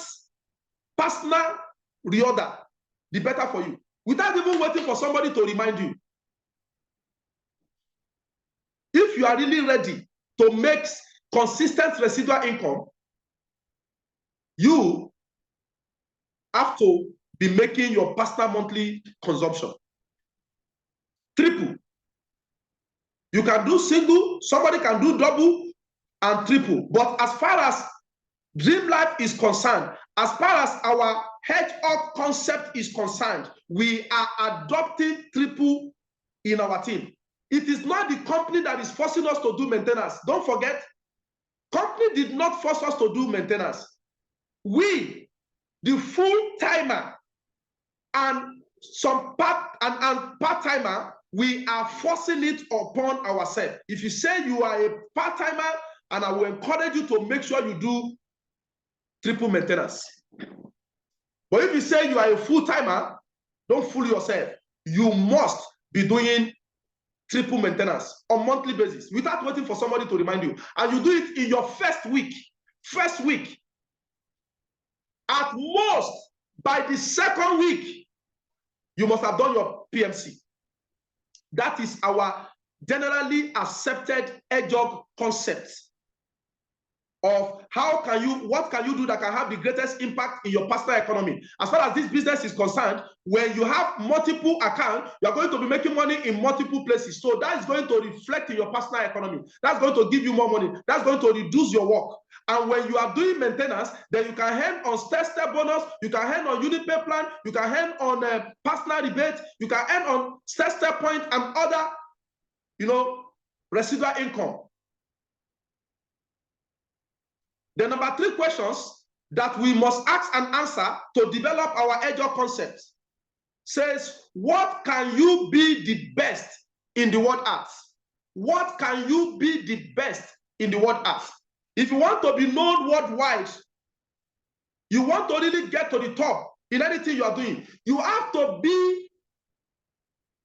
personal reorder, the better for you, without even waiting for somebody to remind you. If you are really ready to make consistent residual income, you have to be making your personal monthly consumption triple. You can do single, somebody can do double and triple. But as far as Dream Life is concerned, as far as our hedge-up concept is concerned, we are adopting triple in our team. It is not the company that is forcing us to do maintenance. Don't forget, company did not force us to do maintenance. We, the full-timer and some part-timer, we are forcing it upon ourselves. If you say you are a part-timer, and I will encourage you to make sure you do triple maintenance. But if you say you are a full-timer, don't fool yourself. You must be doing triple maintenance on monthly basis without waiting for somebody to remind you. And you do it in your first week. First week. At most, by the second week, you must have done your PMC. That is our generally accepted hedge-up concept of what can you do that can have the greatest impact in your personal economy. As far as this business is concerned, when you have multiple accounts, you are going to be making money in multiple places. So that is going to reflect in your personal economy. That's going to give you more money. That's going to reduce your work. And when you are doing maintenance, then you can earn on step bonus, you can earn on unit pay plan, you can earn on personal rebate, you can earn on step point and other, residual income. The number 3 questions that we must ask and answer to develop our hedge-up concept says, what can you be the best in the world at? What can you be the best in the world at? If you want to be known worldwide, you want to really get to the top in anything you are doing, you have to be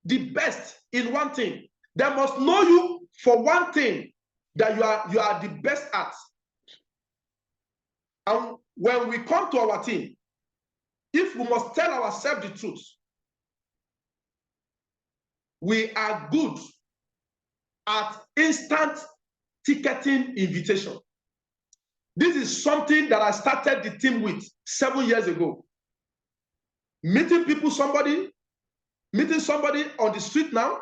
the best in one thing. They must know you for one thing that you are the best at. And when we come to our team, if we must tell ourselves the truth, we are good at instant ticketing invitation. This is something that I started the team with 7 years ago. Meeting somebody on the street now,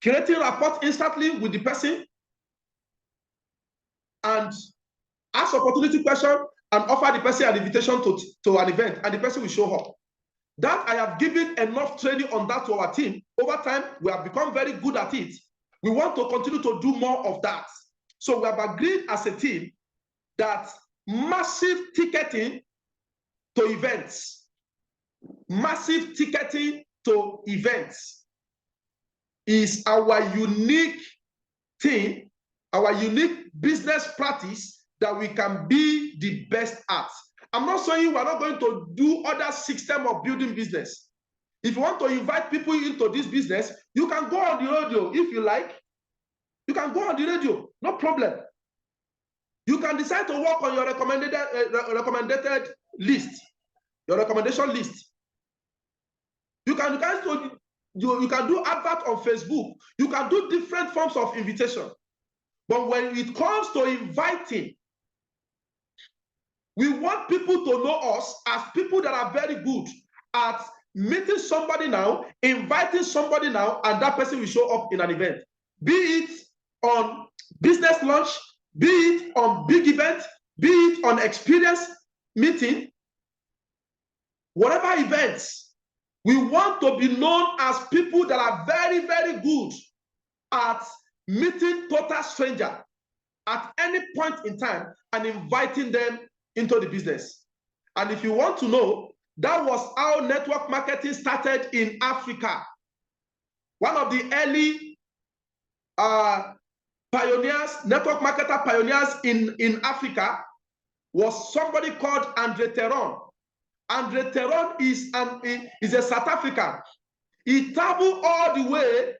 creating rapport instantly with the person, and ask opportunity question and offer the person an invitation to an event, and the person will show up. That I have given enough training on that to our team. Over time, we have become very good at it. We want to continue to do more of that. So we have agreed as a team that massive ticketing to events, is our unique thing, our unique business practice that we can be the best at. I'm not saying we're not going to do other system of building business. If you want to invite people into this business, you can go on the radio if you like. You can go on the radio, no problem. You can decide to work on your recommended list, your recommendation list. You can do advert on Facebook. You can do different forms of invitation. But when it comes to inviting, we want people to know us as people that are very good at meeting somebody now, inviting somebody now, and that person will show up in an event. Be it on business lunch, be it on big event, be it on experience meeting, whatever events, we want to be known as people that are very, very good at meeting total stranger at any point in time and inviting them into the business. And if you want to know That was how network marketing started in Africa. One of the early pioneers, network marketer pioneers in Africa was somebody called Andre Theron. Andre Theron is a South African. He traveled all the way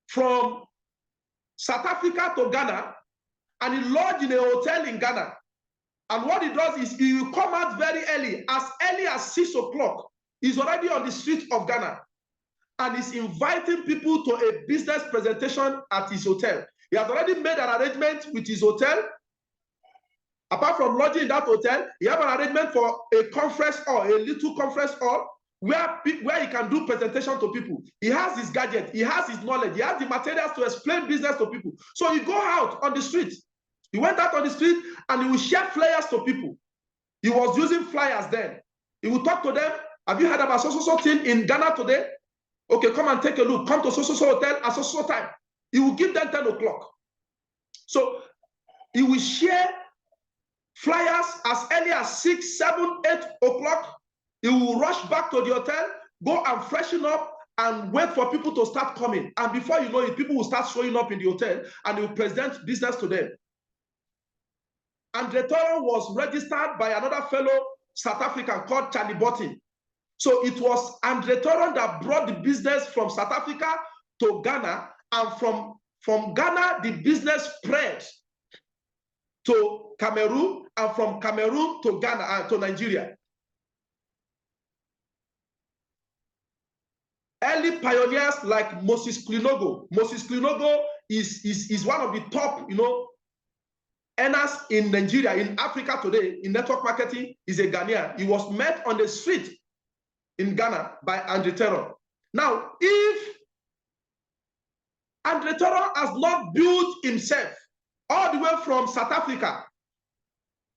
from South Africa to Ghana, and he lodged in a hotel in Ghana. And what he does is he will come out very early as 6 o'clock. He's already on the streets of Ghana, and he's inviting people to a business presentation at his hotel. He has already made an arrangement with his hotel. Apart from lodging in that hotel, he has an arrangement for a conference hall, a little conference hall, where he can do presentation to people. He has his gadget, he has his knowledge, he has the materials to explain business to people. So he go out on the street. He went out on the street and he will share flyers to people. He was using flyers then. He will talk to them. Have you heard about so thing in Ghana today? Okay, come and take a look. Come to so hotel at so time. He will give them 10 o'clock. So he will share flyers as early as 6, 7, 8 o'clock. He will rush back to the hotel, go and freshen up, and wait for people to start coming. And before you know it, people will start showing up in the hotel, and he will present business to them. Andre Theron was registered by another fellow South African called Charlie Bottin. So it was Andre Theron that brought the business from South Africa to Ghana, and from Ghana, the business spread to Cameroon, and from Cameroon to Ghana, to Nigeria. Early pioneers like Moses Klinogo. Moses Klinogo is one of the top, earners in Nigeria, in Africa today, in network marketing. Is a Ghanaian. He was met on the street in Ghana by Andre Theron. Now, if Andre Theron has not built himself all the way from South Africa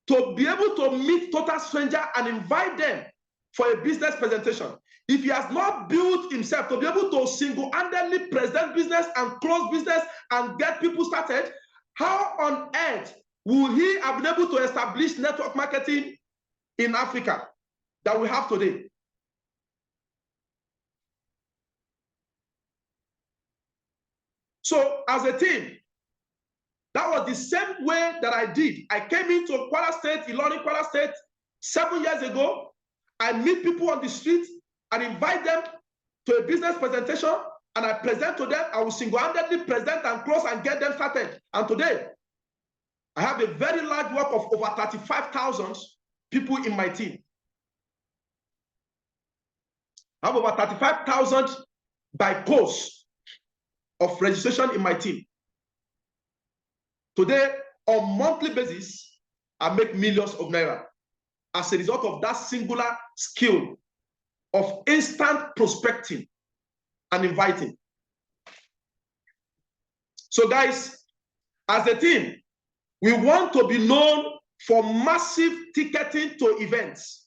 to be able to meet total stranger and invite them for a business presentation, if he has not built himself to be able to single-handedly present business and close business and get people started, how on earth will he have been able to establish network marketing in Africa that we have today? So as a team, that was the same way that I did. I came into Kwara State, Ilorin, Kwara State 7 years ago. I meet people on the street and invite them to a business presentation, and I present to them. I will single-handedly present and close and get them started. And today, I have a very large work of over 35,000 people in my team. I have over 35,000 by post of registration in my team. Today, on monthly basis, I make millions of naira as a result of that singular skill of instant prospecting and inviting. So guys, as a team, we want to be known for massive ticketing to events.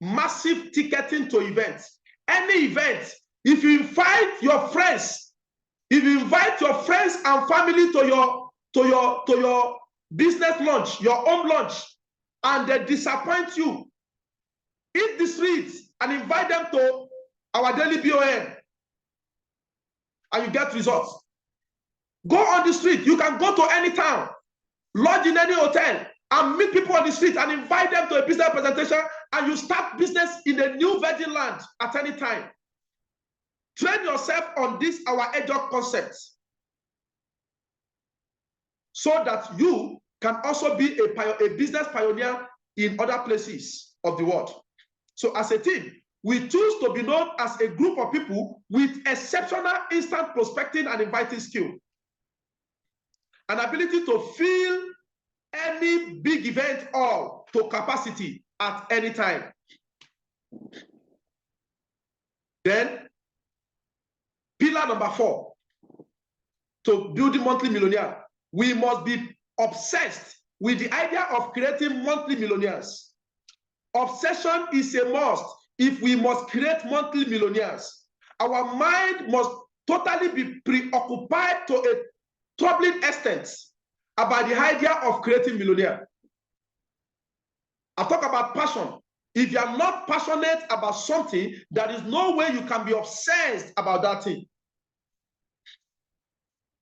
Massive ticketing to events. Any event, if you invite your friends, if you invite your friends and family to your business lunch, your home lunch, and they disappoint you, hit the streets and invite them to our daily BON, and you get results. Go on the street. You can go to any town, lodge in any hotel, and meet people on the street and invite them to a business presentation, and you start business in a new virgin land at any time. Train yourself on this our EDUC concept so that you can also be a business pioneer in other places of the world. So as a team, we choose to be known as a group of people with exceptional instant prospecting and inviting skill, an ability to fill any big event hall to capacity at any time. Then, pillar number 4, to building monthly millionaire, we must be obsessed with the idea of creating monthly millionaires. Obsession is a must if we must create monthly millionaires. Our mind must totally be preoccupied to a troubling extent about the idea of creating millionaire. I talk about passion. If you are not passionate about something, there is no way you can be obsessed about that thing.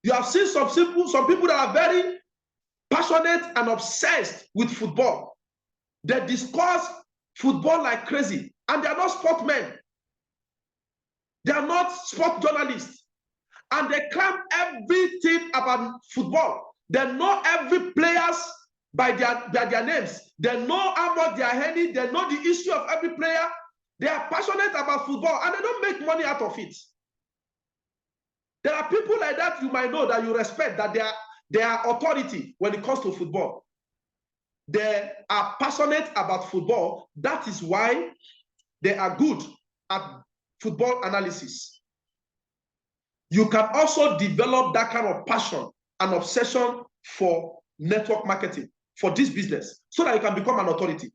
You have seen some people that are very passionate and obsessed with football. They discuss football like crazy, and they are not sportsmen. They are not sport journalists, and they cram everything about football. They know every players by their names. They know how much they are earning. They know the issue of every player. They are passionate about football, and they don't make money out of it. There are people like that you might know that you respect, that they are authority when it comes to football. They are passionate about football. That is why they are good at football analysis. You can also develop that kind of passion and obsession for network marketing, for this business, so that you can become an authority.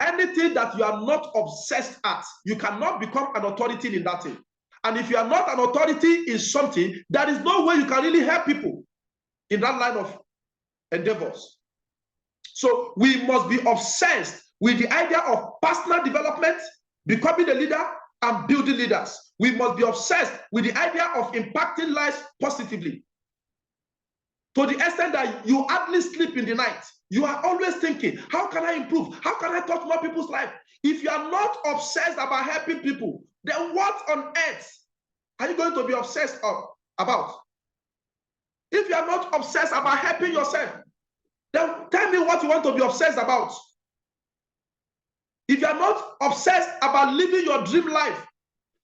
Anything that you are not obsessed at, you cannot become an authority in that thing. And if you are not an authority in something, there is no way you can really help people in that line of endeavors. So we must be obsessed with the idea of personal development, becoming a leader, and building leaders. We must be obsessed with the idea of impacting lives positively, to the extent that you hardly sleep in the night. You are always thinking, how can I improve? How can I touch more people's life? If you are not obsessed about helping people, then what on earth are you going to be obsessed about? If you are not obsessed about helping yourself, then tell me what you want to be obsessed about. If you are not obsessed about living your dream life,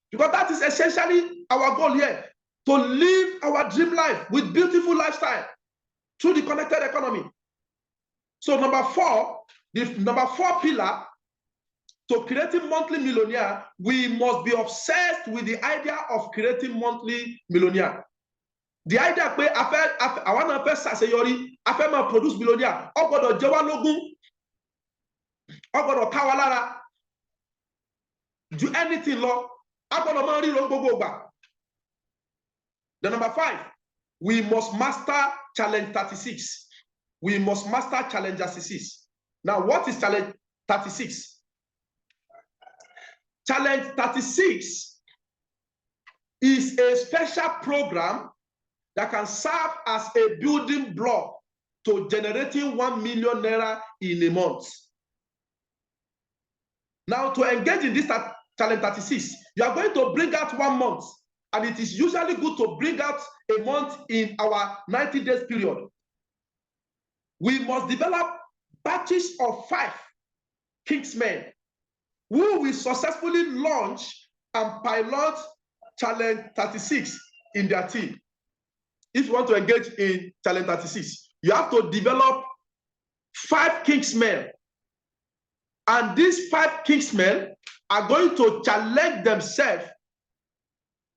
because that is essentially our goal here, to live our dream life with beautiful lifestyle through the connected economy. So number four, the number four pillar to creating monthly millionaire, we must be obsessed with the idea of creating monthly millionaire. The idea pé àwọn náà fẹ́ ṣàṣeyọrí, a fẹ́ máa produce millionaire, ó gbọ́dọ̀ jẹ wá lógún, ó gbọ́dọ̀ ká wa lára ju anything lọ, a gbọ́dọ̀ máa ríro gbogbo ìgbà. The number five, we must master challenge 36. We must master challenge 36. Now, what is challenge 36? Challenge 36 is a special program that can serve as a building block to generating 1 million naira in a month. Now, to engage in this challenge 36, you are going to bring out 1 month, and it is usually good to bring out a month in our 90 days period. We must develop batches of 5 Kingsmen who will successfully launch and pilot challenge 36 in their team. If you want to engage in challenge 36, you have to develop 5 Kingsmen. And these 5 Kingsmen are going to challenge themselves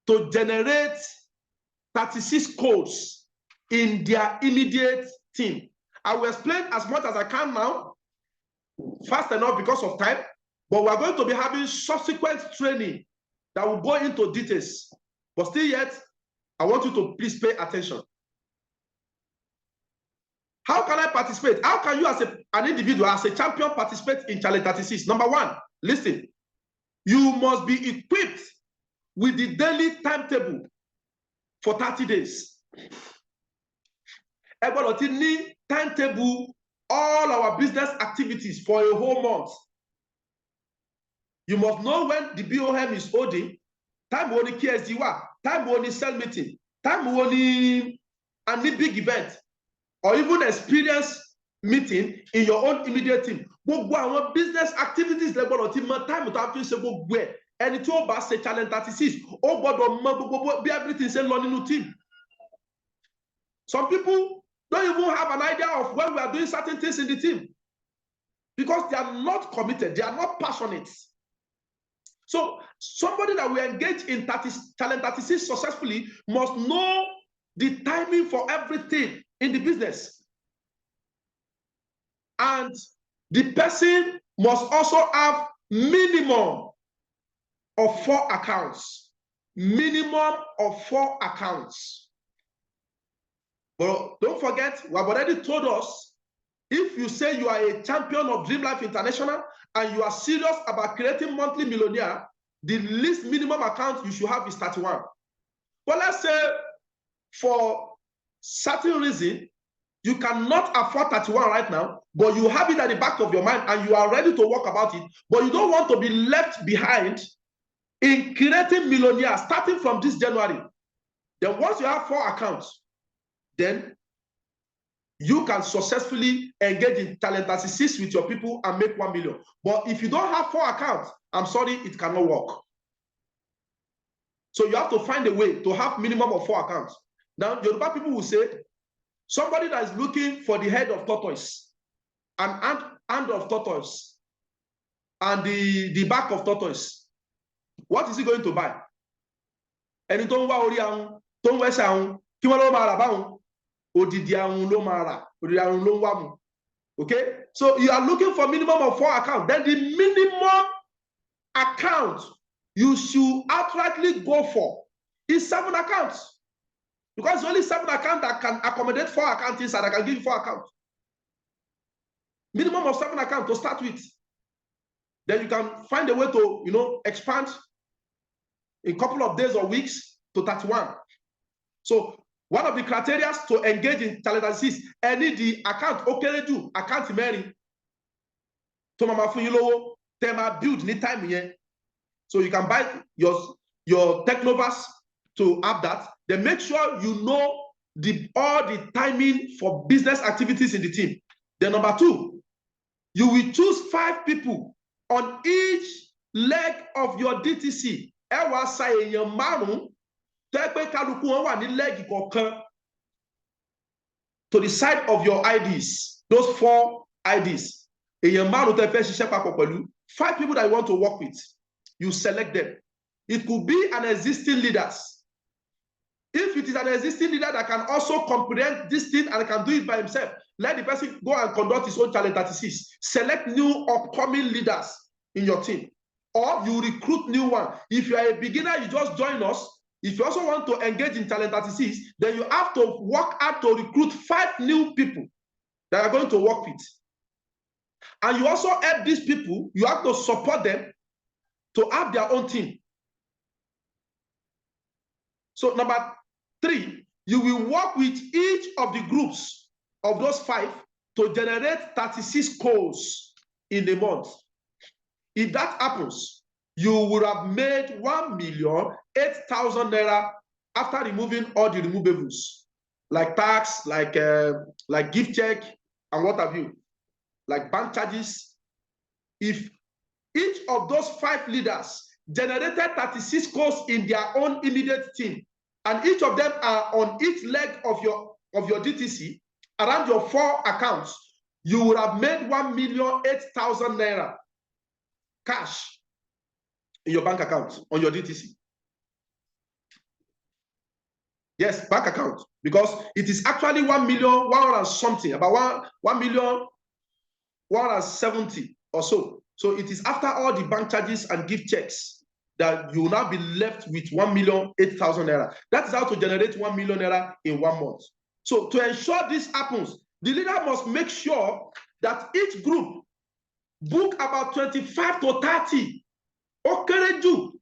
to generate 36 codes in their immediate team. I will explain as much as I can now, fast enough because of time, but we're going to be having subsequent training that will go into details. But still yet, I want you to please pay attention. How can I participate? How can you as an individual, as a champion, participate in Challenge 36? Number one, listen, you must be equipped with the daily timetable for 30 days. Everybody need timetable all our business activities for a whole month. You must know when the BOM is holding, time when the KSD work, time when the sell meeting, time when the any big event, or even experience meeting in your own immediate team. Gbogbo àwọn business activities lẹ́gbọ́dọ̀ ti mọ time tó a fi ń ṣe gbogbo ẹ̀. Ẹni tí ó bá ṣe Challenge 36, ó gbọ́dọ̀ mọ gbogbo bí everything ṣe lọ nínú team. Some people don't even have an idea of when we are doing certain things in the team because they are not committed, they are not passionate. So somebody that will engage in Challenge 36 successfully must know the timing for everything in the business. And the person must also have minimum of 4 accounts. Minimum of 4 accounts. But don't forget, we have already told us, if you say you are a champion of Dream Life International and you are serious about creating monthly millionaire, the least minimum account you should have is 31. But let's say for certain reason, you cannot afford 31 right now, but you have it at the back of your mind and you are ready to work about it, but you don't want to be left behind in creating millionaires starting from this January. Then once you have 4 accounts, then you can successfully engage in talent analysis with your people and make 1 million. But if you don't have 4 accounts, I'm sorry, it cannot work. So you have to find a way to have minimum of 4 accounts. Now, Yoruba people will say, somebody that is looking for the head of tortoise, and hand of tortoise, and the back of tortoise, what is he going to buy? Ẹni tó ń wá orí ahun, tó ń wẹ́sẹ̀ ahun, kí wọ́n ló máa rà báhun? Odidi ahun ló máa rà, odidi ahun ló ń wá mu. Okay? So you are looking for minimum of 4 accounts. Then the minimum account you should outrightly go for is 7 accounts. Because it's only 7 accounts that can accommodate 4 accounts inside. I can give you 4 accounts. Minimum of 7 accounts to start with. Then you can find a way to, expand in a couple of days or weeks to 31. So one of the criteria to engage in talent analysis, any the account okereju, account mẹ́rin, to mama fún yín lówó, tẹ́ máa build ní time yẹn. So you can buy your technovers to have that. Then make sure you know all the timing for business activities in the team. Then number 2, you will choose 5 people on each leg of your DTC. Ẹ wá sa èèyàn márùn-ún tẹ́ pé kálukú wọn wà ní leg kọ̀ọ̀kan to the side of your IDs, those 4 IDs. Èèyàn márùn-ún tẹ́ fẹ́ ṣiṣẹ́ papọ̀ pẹ̀lú 5 people that you want to work with. You select them. It could be an existing leaders. If it is an existing leader that can also comprehend this thing and can do it by himself, let the person go and conduct his own talent analysis. Select new upcoming leaders in your team, or you recruit new one. If you are a beginner, you just join us. If you also want to engage in talent analysis, then you have to work hard to recruit 5 new people that are going to work with. And you also help these people, you have to support them to have their own team. So number 3, you will work with each of the groups of those 5 to generate 36 calls in a month. If that happens, you would have made 1,008,000 naira after removing all the removables, like tax, like gift check, and what have you, like bank charges. If each of those 5 leaders generated 36 calls in their own immediate team, and each of them are on each leg of your DTC, around your 4 accounts, you would have made 1,008,000 naira cash in your bank account on your DTC. Yes, bank account, because it is actually 1,100,000 something, about 1,170 or so. So it is after all the bank charges and gift checks that you will now be left with 1,008,000 naira. That is how to generate 1 million naira in 1 month. So to ensure this happens, the leader must make sure that each group book about 25 to 30. Okereju.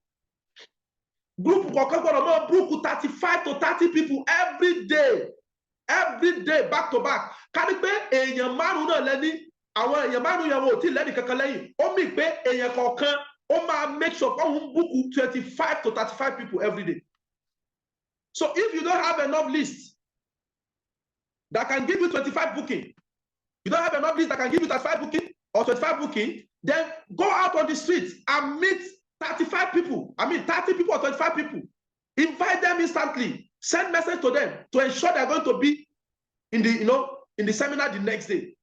Group book 35 to 30 people every day, back to back. Can it be èèyàn márùn náà lẹ́ni? Àwọn èèyàn márùn yẹn wọ́n ò tí lẹ́ni kankan lẹ́yìn. Ó mì pé èèyàn kọ̀ọ̀kan ó máa make sure ó book 25 to 35 people every day. So if you don't have enough list that can give you 25 booking, you don't have enough list that can give you 35 booking or 25 booking, then go out on the street and meet 35 people. 30 people or 25 people. Invite them instantly. Send message to them to ensure they're going to be in the seminar the next day.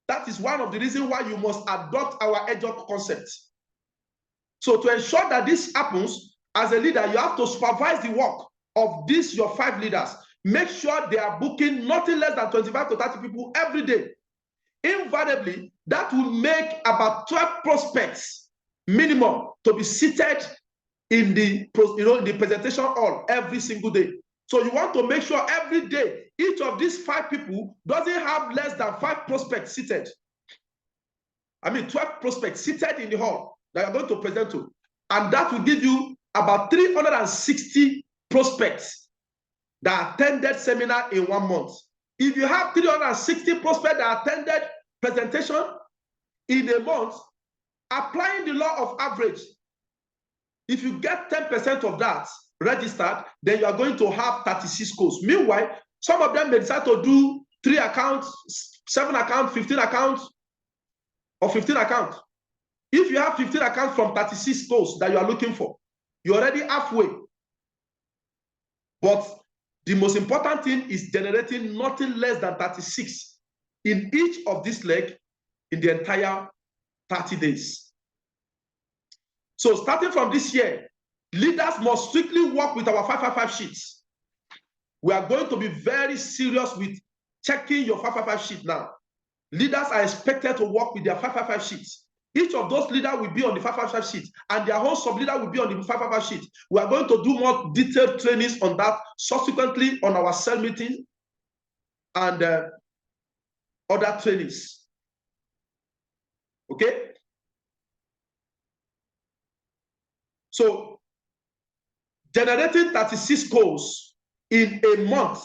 That is one of the reasons why you must adopt our agile concept. So to ensure that this happens, as a leader, you have to supervise the work of these your 5 leaders. Make sure they are booking nothing less than 25 to 30 people every day. Invariably, that will make about 12 prospects minimum to be seated in the presentation hall every single day. So you want to make sure every day each of these 5 people doesn't have less than 5 prospects seated. 12 prospects seated in the hall that you're going to present to. And that will give you about 360 prospects that attended seminar in 1 month. If you have 360 prospects that attended presentation in a month, applying the law of average, if you get 10% of that registered, then you are going to have 36 codes. Meanwhile, some of them may decide to do 3 accounts, 7 accounts, 15 accounts, or 15 accounts. If you have 15 accounts from 36 codes that you are looking for, you're already halfway. But the most important thing is generating nothing less than 36 in each of these legs in the entire 30 days. So starting from this year, leaders must strictly work with our 555 sheets. We are going to be very serious with checking your 555 sheet now. Leaders are expected to work with their 555 sheets. Each of those leaders will be on the 555 sheet, and their whole sub-leader will be on the 555 sheet. We are going to do more detailed trainings on that subsequently on our cell meeting and other trainings. Okay? So, generating 36 calls in a month,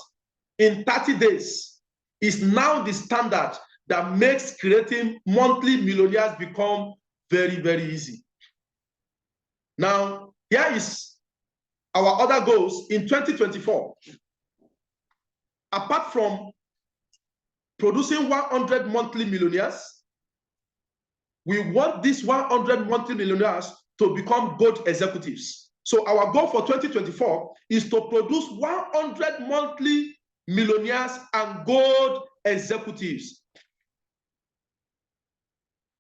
in 30 days, is now the standard that makes creating monthly millionaires become very, very easy. Now, here is our other goals in 2024. Apart from producing 100 monthly millionaires, we want these 100 monthly millionaires to become gold executives. So our goal for 2024 is to produce 100 monthly millionaires and gold executives.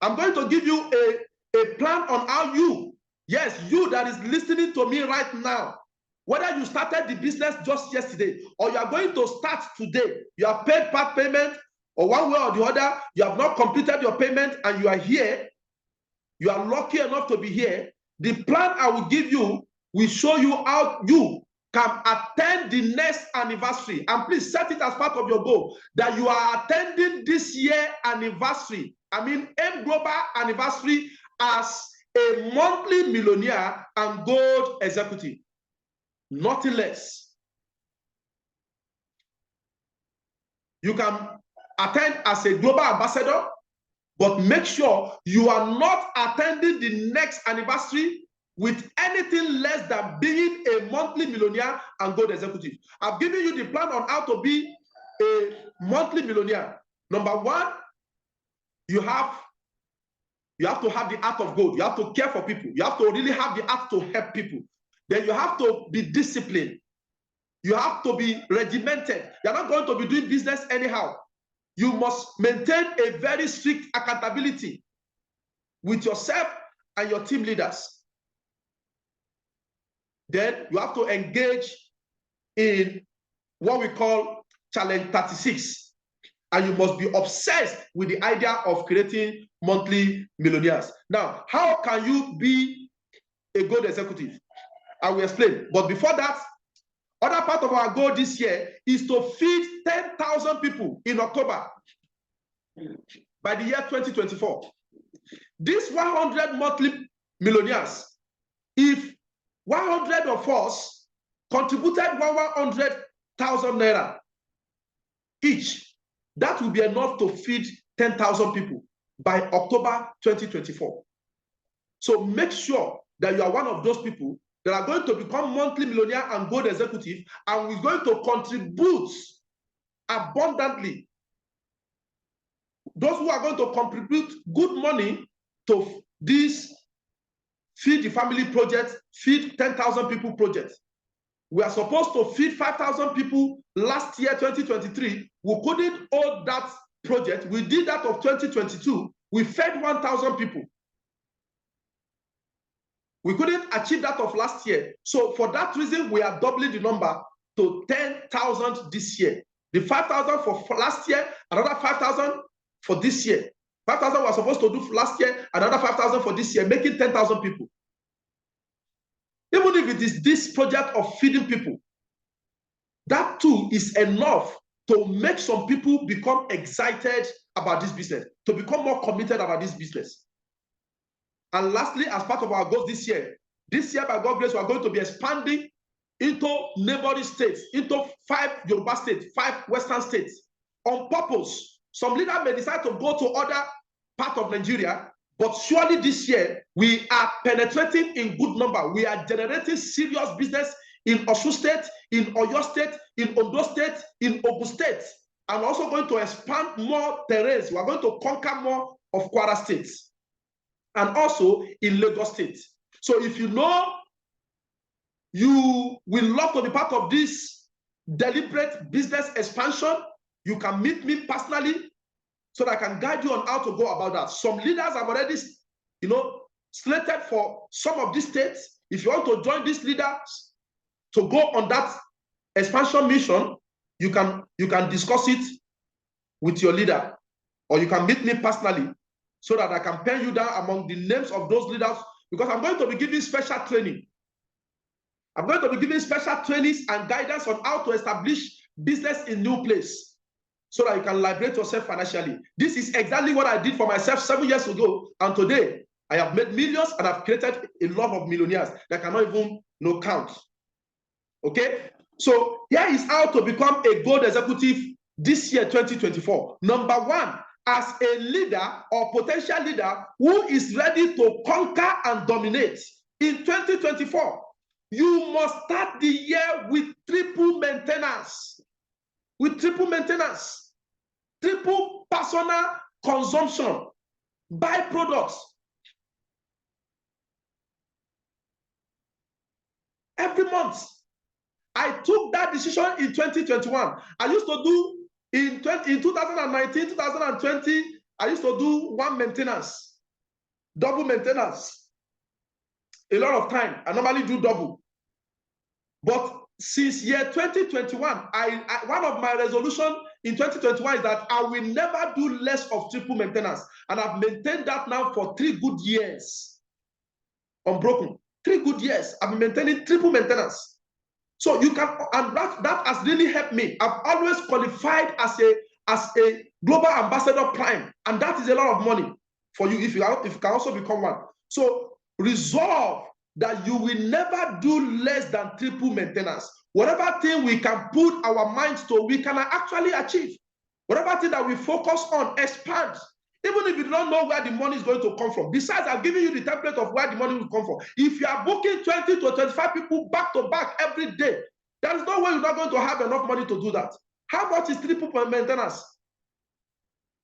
I'm going to give you a plan on how you, yes, you that is listening to me right now, whether you started the business just yesterday or you are going to start today, you have paid part payment or one way or the other, you have not completed your payment and you are here, you are lucky enough to be here. The plan I will give you will show you how you can attend the next anniversary. And please set it as part of your goal that you are attending this year anniversary. I mean, M Global anniversary as a monthly millionaire and gold executive. Nothing less. You can attend as a global ambassador, but make sure you are not attending the next anniversary with anything less than being a monthly millionaire and gold executive. I've given you the plan on how to be a monthly millionaire. Number one, you have to have the art of gold. You have to care for people. You have to really have the art to help people. Then you have to be disciplined. You have to be regimented. You're not going to be doing business anyhow. You must maintain a very strict accountability with yourself and your team leaders. Then you have to engage in what we call Challenge 36. And you must be obsessed with the idea of creating monthly millionaires. Now, how can you be a gold executive? I will explain. But before that, other part of our goal this year is to feed 10,000 people in October by the year 2024. These 100 monthly millionaires, if 100 of us contributed 100,000 naira each, that will be enough to feed 10,000 people by October 2024. So make sure that you are one of those people that are going to become monthly millionaire and gold executive, and we're going to contribute abundantly. Those who are going to contribute good money to this Feed the Family project, Feed 10,000 people project. We are supposed to feed 5,000 people last year, 2023. We couldn't hold that project. We did that of 2022. We fed 1,000 people. We couldn't achieve that of last year. So for that reason, we are doubling the number to 10,000 this year. The 5,000 for last year, another 5,000 for this year. 5,000 we were supposed to do for last year, another 5,000 for this year, making 10,000 people. Even if it is this project of feeding people, that too is enough to make some people become excited about this business, to become more committed about this business. And lastly, as part of our goals this year, by God's grace, we are going to be expanding into neighboring states, into 5 Yoruba states, 5 Western states, on purpose. Some leaders may decide to go to other parts of Nigeria, but surely this year, we are penetrating in good number. We are generating serious business in Osun State, in Oyo State, in Ondo State, in Ogun State, and also going to expand more terrains. We are going to conquer more of Kwara State, and also in Lagos State. So if you know you will love to be part of this deliberate business expansion, you can meet me personally so that I can guide you on how to go about that. Some leaders have already, slated for some of these states. If you want to join these leaders to go on that expansion mission, you can discuss it with your leader, or you can meet me personally so that I can pen you down among the names of those leaders, because I'm going to be giving special training. I'm going to be giving special trainings and guidance on how to establish business in new place so that you can liberate yourself financially. This is exactly what I did for myself 7 years ago, and today I have made millions and I've created a lot of millionaires that cannot even count. Okay? So here is how to become a gold executive this year, 2024. Number 1, as a leader or potential leader who is ready to conquer and dominate in 2024, you must start the year with triple maintenance. With triple maintenance, triple personal consumption, buy products. Every month. I took that decision in 2021. I used to do in 2019, 2020, I used to do 1 maintenance, double maintenance. A lot of time, I normally do double. But since year 2021, one of my resolutions in 2021 is that I will never do less of triple maintenance. And I've maintained that now for 3 good years. Unbroken. 3 good years. I've been maintaining triple maintenance. So you can, and that has really helped me. I've always qualified as a global ambassador prime, and that is a lot of money for you if you can also become one. So resolve that you will never do less than triple maintenance. Whatever thing we can put our minds to, we can actually achieve. Whatever thing that we focus on, expand. Even if you don't know where the money is going to come from. Besides, I've given you the template of where the money will come from. If you are booking 20 to 25 people back to back every day, there is no way you're not going to have enough money to do that. How much is triple maintenance?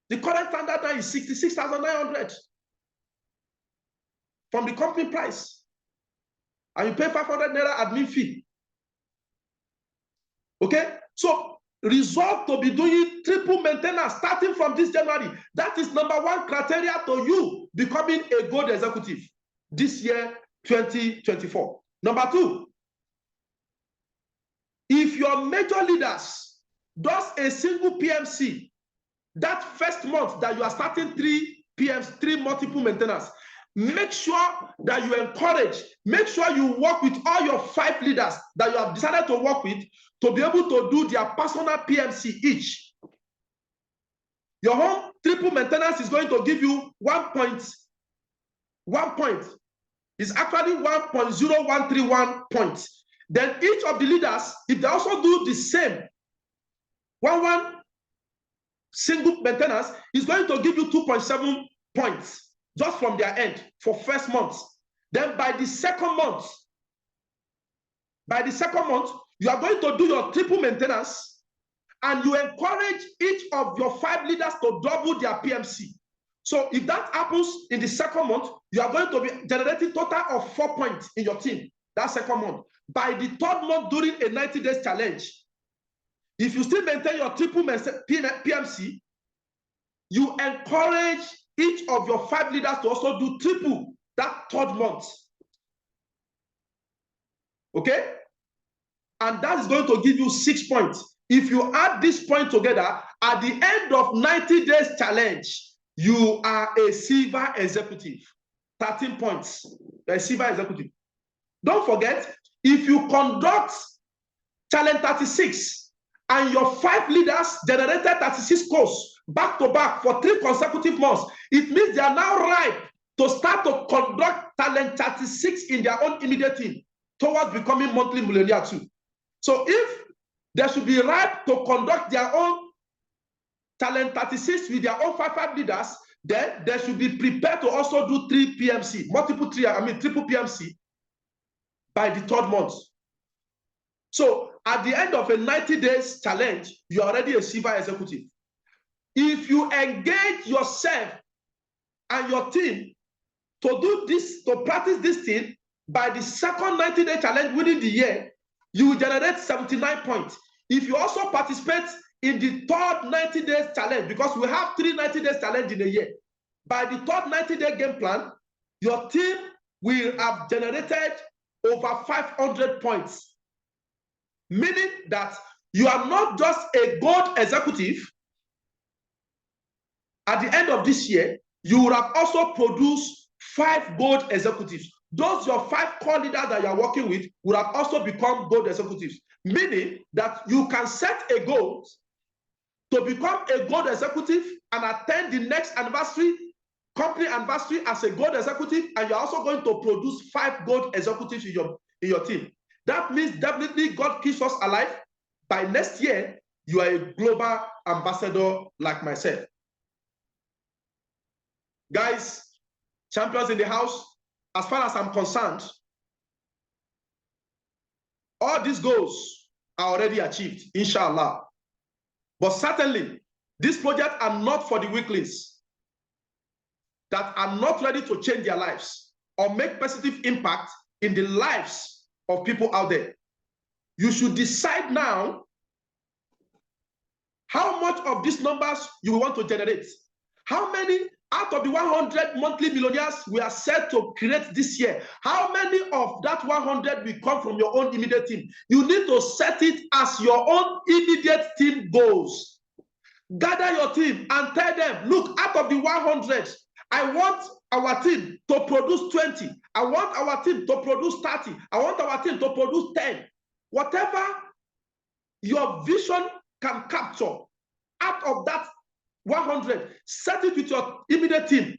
The current standard now is 66,900 from the company price. And you pay 500 naira admin fee. Okay? So, resolve to be doing triple maintenance starting from this January. That is number 1 criteria to you becoming a gold executive this year, 2024. Number 2, if your major leaders does a single PMC, that first month that you are starting 3 PMs, 3 multiple maintenance, make sure that you encourage, make sure you work with all your 5 leaders that you have decided to work with to be able to do their personal PMC each. Your home triple maintenance is going to give you 1 point. 1 point is actually 1.0131 points. Then each of the leaders, if they also do the same 1 single maintenance, is going to give you 2.7 points just from their end for first month. Then by the second month, you are going to do your triple maintenance, and you encourage each of your 5 leaders to double their PMC. So if that happens in the second month, you are going to be generating total of 4 points in your team that second month. By the 3rd month during a 90-day challenge, if you still maintain your triple PMC, you encourage each of your 5 leaders to also do triple that 3rd month. Okay? And that is going to give you 6 points. If you add this point together, at the end of 90 days challenge, you are a silver executive. 13 points. You're a silver executive. Don't forget, if you conduct challenge 36 and your 5 leaders generated 36 goals back to back for 3 consecutive months, it means they are now ripe to start to conduct talent 36 in their own immediate team towards becoming monthly millionaire too. So if they should be ripe to conduct their own talent 36 with their own 5 leaders, then they should be prepared to also do 3 PMC, triple PMC by the 3rd month. So at the end of a 90 days challenge, you're already a silver executive. If you engage yourself and your team to do this, to practice this thing, by the 2nd 90-day challenge within the year, you will generate 79 points. If you also participate in the 3rd 90 days challenge, because we have 3 90 days challenge in a year, by the 3rd 90-day game plan, your team will have generated over 500 points. Meaning that you are not just a gold executive. At the end of this year, you will have also produced 5 gold executives. Those your 5 core leaders that you are working with will have also become gold executives. Meaning that you can set a goal to become a gold executive and attend the next anniversary, company anniversary as a gold executive, and you're also going to produce 5 gold executives in your team. That means definitely God keeps us alive. By next year, you are a global ambassador like myself. Guys, champions in the house, as far as I'm concerned, all these goals are already achieved, inshallah. But certainly, these projects are not for the weaklings that are not ready to change their lives or make positive impact in the lives of people out there. You should decide now how much of these numbers you want to generate. How many out of the 100 monthly millionaires we are set to create this year? How many of that 100 will come from your own immediate team? You need to set it as your own immediate team goals. Gather your team and tell them, look, out of the 100, I want our team to produce 20. I want our team to produce 30. I want our team to produce 10. Whatever your vision can capture out of that 100, set it with your immediate team.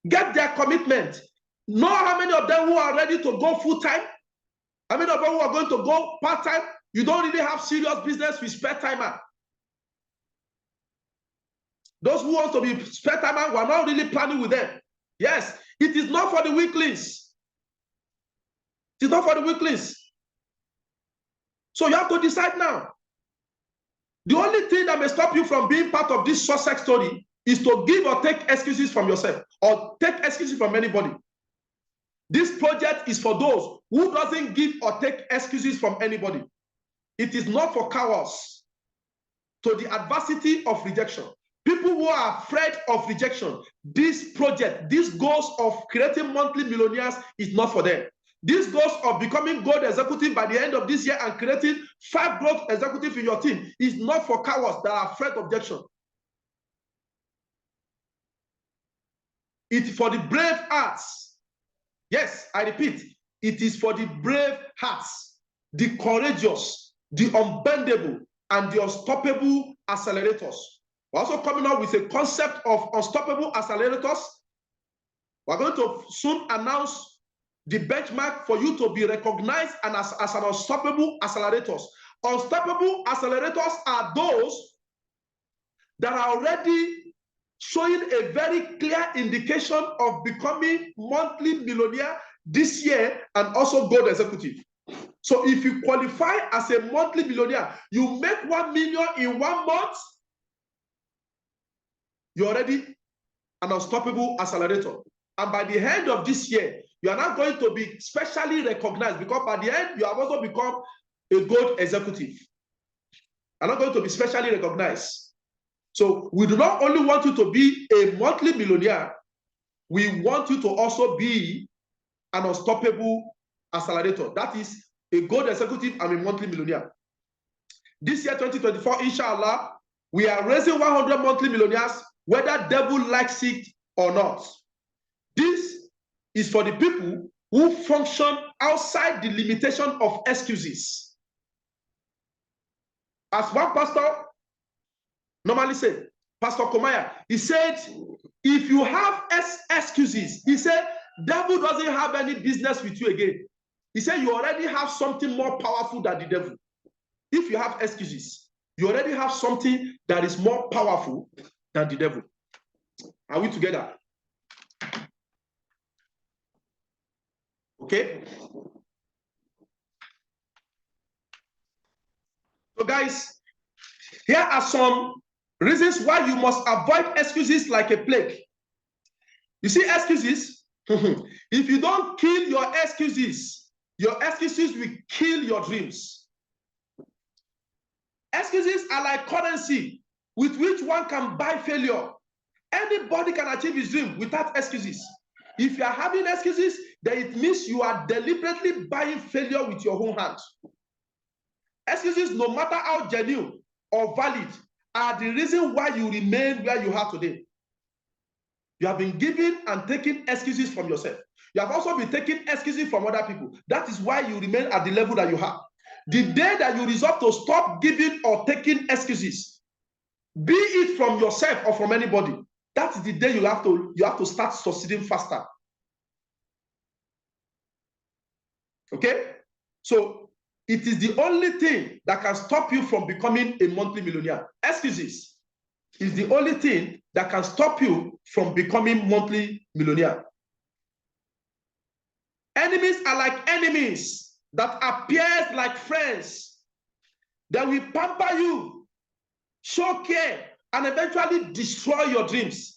Get their commitment. Know how many of them who are ready to go full-time, how many of them who are going to go part-time. You don't really have serious business with spare timer. Those who want to be spare timer, we're not really planning with them. Yes, it is not for the weaklings. It is not for the weaklings. So you have to decide now. The only thing that may stop you from being part of this success story is to give or take excuses from yourself or take excuses from anybody. This project is for those who doesn't give or take excuses from anybody. It is not for cowards to the adversity of rejection. People who are afraid of rejection, this project, these goals of creating monthly millionaires is not for them. These goals of becoming gold executive by the end of this year and creating 5 gold executives in your team is not for cowards that are afraid of rejection. It's for the brave hearts. Yes, I repeat, it is for the brave hearts, the courageous, the unbendable, and the unstoppable accelerators. We're also coming up with a concept of unstoppable accelerators. We're going to soon announce the benchmark for you to be recognized and as an unstoppable accelerators. Unstoppable accelerators are those that are already showing a very clear indication of becoming monthly millionaire this year and also gold executive. So if you qualify as a monthly millionaire, you make 1 million in 1 month, you're already an unstoppable accelerator. And by the end of this year, you are not going to be specially recognized because by the end, you have also become a gold executive. You're not going to be specially recognized. So we do not only want you to be a monthly millionaire, we want you to also be an unstoppable accelerator. That is a gold executive and a monthly millionaire. This year, 2024, inshallah, we are raising 100 monthly millionaires, whether devil likes it or not. This is for the people who function outside the limitation of excuses. As one pastor normally said, Pastor Komaya, he said, if you have excuses, he said, devil doesn't have any business with you again. He said, you already have something more powerful than the devil. If you have excuses, you already have something that is more powerful than the devil. Are we together? Okay? So guys, here are some reasons why you must avoid excuses like a plague. You see, excuses, if you don't kill your excuses will kill your dreams. Excuses are like currency with which one can buy failure. Anybody can achieve his dream without excuses. If you are having excuses, then it means you are deliberately buying failure with your own hand. Excuses, no matter how genuine or valid, are the reason why you remain where you are today. You have been giving and taking excuses from yourself. You have also been taking excuses from other people. That is why you remain at the level that you have. The day that you resolve to stop giving or taking excuses, be it from yourself or from anybody, that is the day you have to start succeeding faster. Okay? So it is the only thing that can stop you from becoming a monthly millionaire. Excuses is the only thing that can stop you from becoming monthly millionaire. Enemies are like enemies that appears like friends. They will pamper you, show care, and eventually destroy your dreams.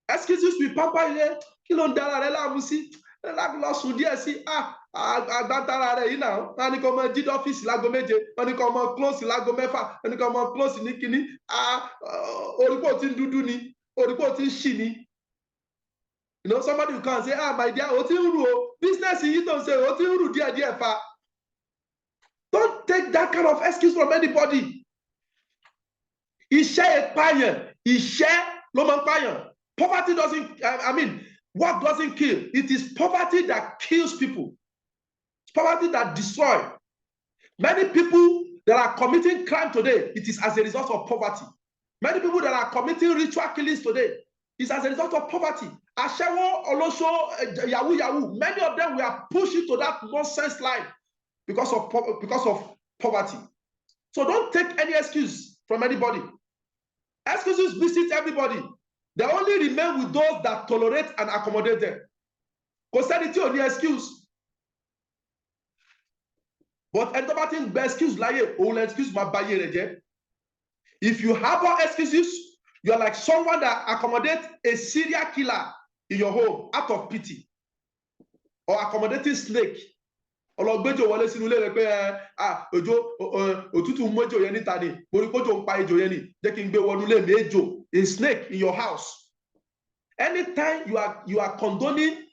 Excuses will pamper you. Kí ló ń dára rẹ láàmú sí? Lọ sùn díẹ̀ sí. Àgbàntara rẹ̀ yìí náà. Wọ́n ní kó mọ jí ọ́fíìsì láago méje. Wọ́n ní kó mọ close láago mẹ́fà. Wọ́n ní kó mọ close ní kíní. Orípò tí ń dúdú ni. Orípò tí ń ṣì ni. You know, somebody will come and say, my dear, o ti ń rù o. Business yìí tó ń ṣe o ti ń rù díẹ̀ fa. Don't take that kind of excuse from anybody. Iṣẹ́ ìpààyàn, iṣẹ́ ló máa ń pààyàn. Poverty doesn't, work doesn't kill. It is poverty that kills people. It's poverty that destroys. Many people that are committing crime today, it is as a result of poverty. Many people that are committing ritual killings today, it's as a result of poverty. Ashewo, Olosho, Yahoo, many of them were pushed into that nonsense life because of poverty. So don't take any excuse from anybody. Excuses visit everybody. They only remain with those that tolerate and accommodate them. Consider only excuse. But everything best excuse like all excuse my baye. If you harbor excuses, you're like someone that accommodates a serial killer in your home out of pity, or accommodating snake. Ọlọgbẹjọ wọlé sínú ilé rẹ pé òtútù mọjọ yẹn níta ni mo rí kójò ń pa ejò yẹn ni jẹ́ kí n gbé wọnú ilé mi ejò, a snake in your house. Anytime you are condoning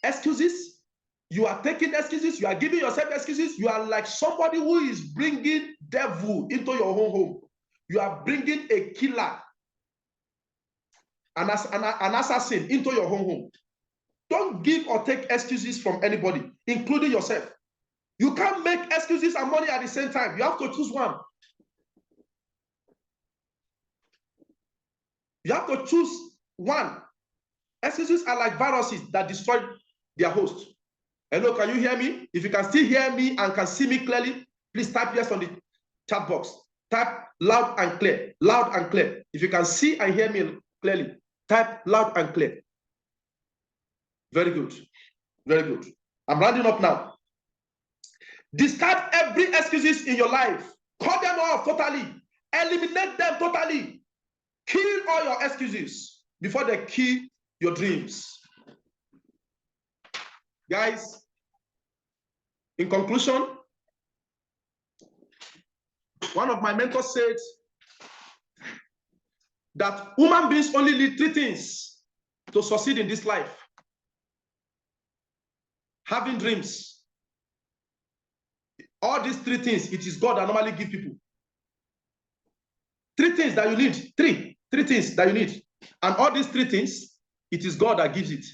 excuses, you are taking excuses, you are giving yourself excuses, you are like somebody who is bringing devil into your own home. You are bringing a killer, an assassin into your own home. Don't give or take excuses from anybody, including yourself. You can't make excuses and money at the same time. You have to choose one. You have to choose one. Excuses are like viruses that destroy their host. Hello, can you hear me? If you can still hear me and can see me clearly, please type yes on the chat box. Type loud and clear. Loud and clear. If you can see and hear me clearly, type loud and clear. Very good. Very good. I'm rounding up now. Discard every excuses in your life. Cut them off totally. Eliminate them totally. Kill all your excuses before they kill your dreams. Guys, in conclusion, one of my mentors said that human beings only need 3 things to succeed in this life. Having dreams. All these 3 things, it is God that normally gives people. 3 things that you need. 3 things that you need. And all these 3 things, it is God that gives it.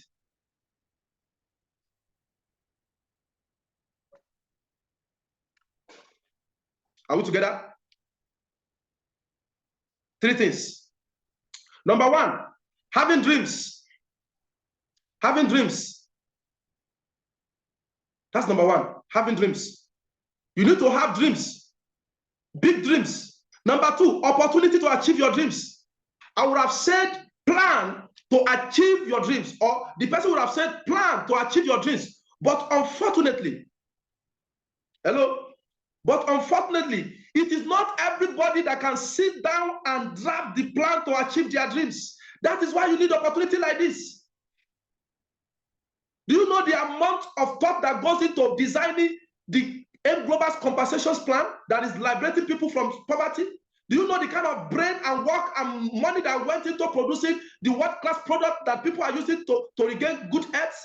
Are we together? 3 things. Number 1, having dreams. Having dreams. That's number 1, having dreams. You need to have dreams, big dreams. Number 2, opportunity to achieve your dreams. I would have said plan to achieve your dreams, or the person would have said plan to achieve your dreams. But unfortunately, hello, but unfortunately, it is not everybody that can sit down and draft the plan to achieve their dreams. That is why you need opportunity like this. Do you know the amount of thought that goes into designing the M Global's compensations plan that is liberating people from poverty? Do you know the kind of brain and work and money that went into producing the world-class product that people are using to regain good health?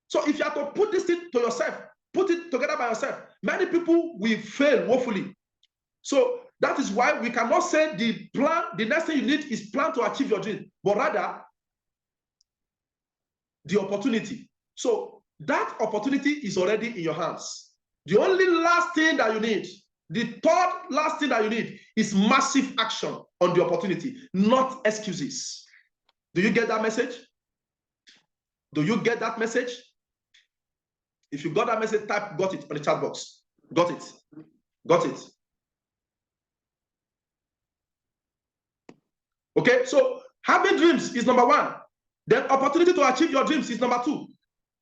So if you have to put this thing to yourself, put it together by yourself, many people will fail woefully. So that is why we cannot say the plan, the next thing you need is plan to achieve your dream, but rather the opportunity. So that opportunity is already in your hands. The only last thing that you need, the third last thing that you need is massive action on the opportunity, not excuses. Do you get that message? Do you get that message? If you got that message, type got it on the chat box. Got it. Got it. Okay, so having dreams is number 1. Then opportunity to achieve your dreams is number 2.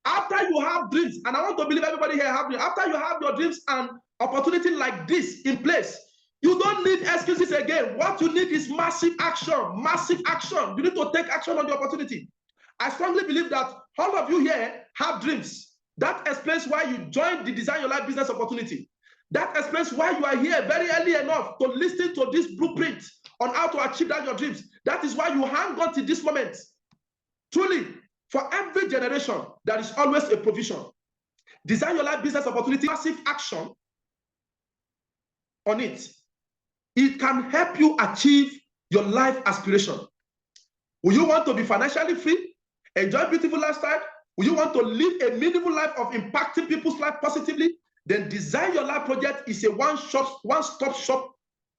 After you have dreams, and I want to believe everybody here have dreams, after you have your dreams and opportunity like this in place, you don't need excuses again. What you need is massive action. Massive action. You need to take action on the opportunity. I strongly believe that all of you here have dreams. That explains why you joined the Design Your Life business opportunity. That explains why you are here very early enough to listen to this blueprint on how to achieve that your dreams. That is why you hang on to this moment. Truly, for every generation, there is always a provision. Design Your Life business opportunity, massive action on it. It can help you achieve your life aspiration. Will you want to be financially free, enjoy a beautiful lifestyle? Will you want to live a meaningful life of impacting people's life positively? Then Design Your Life project is a one-stop shop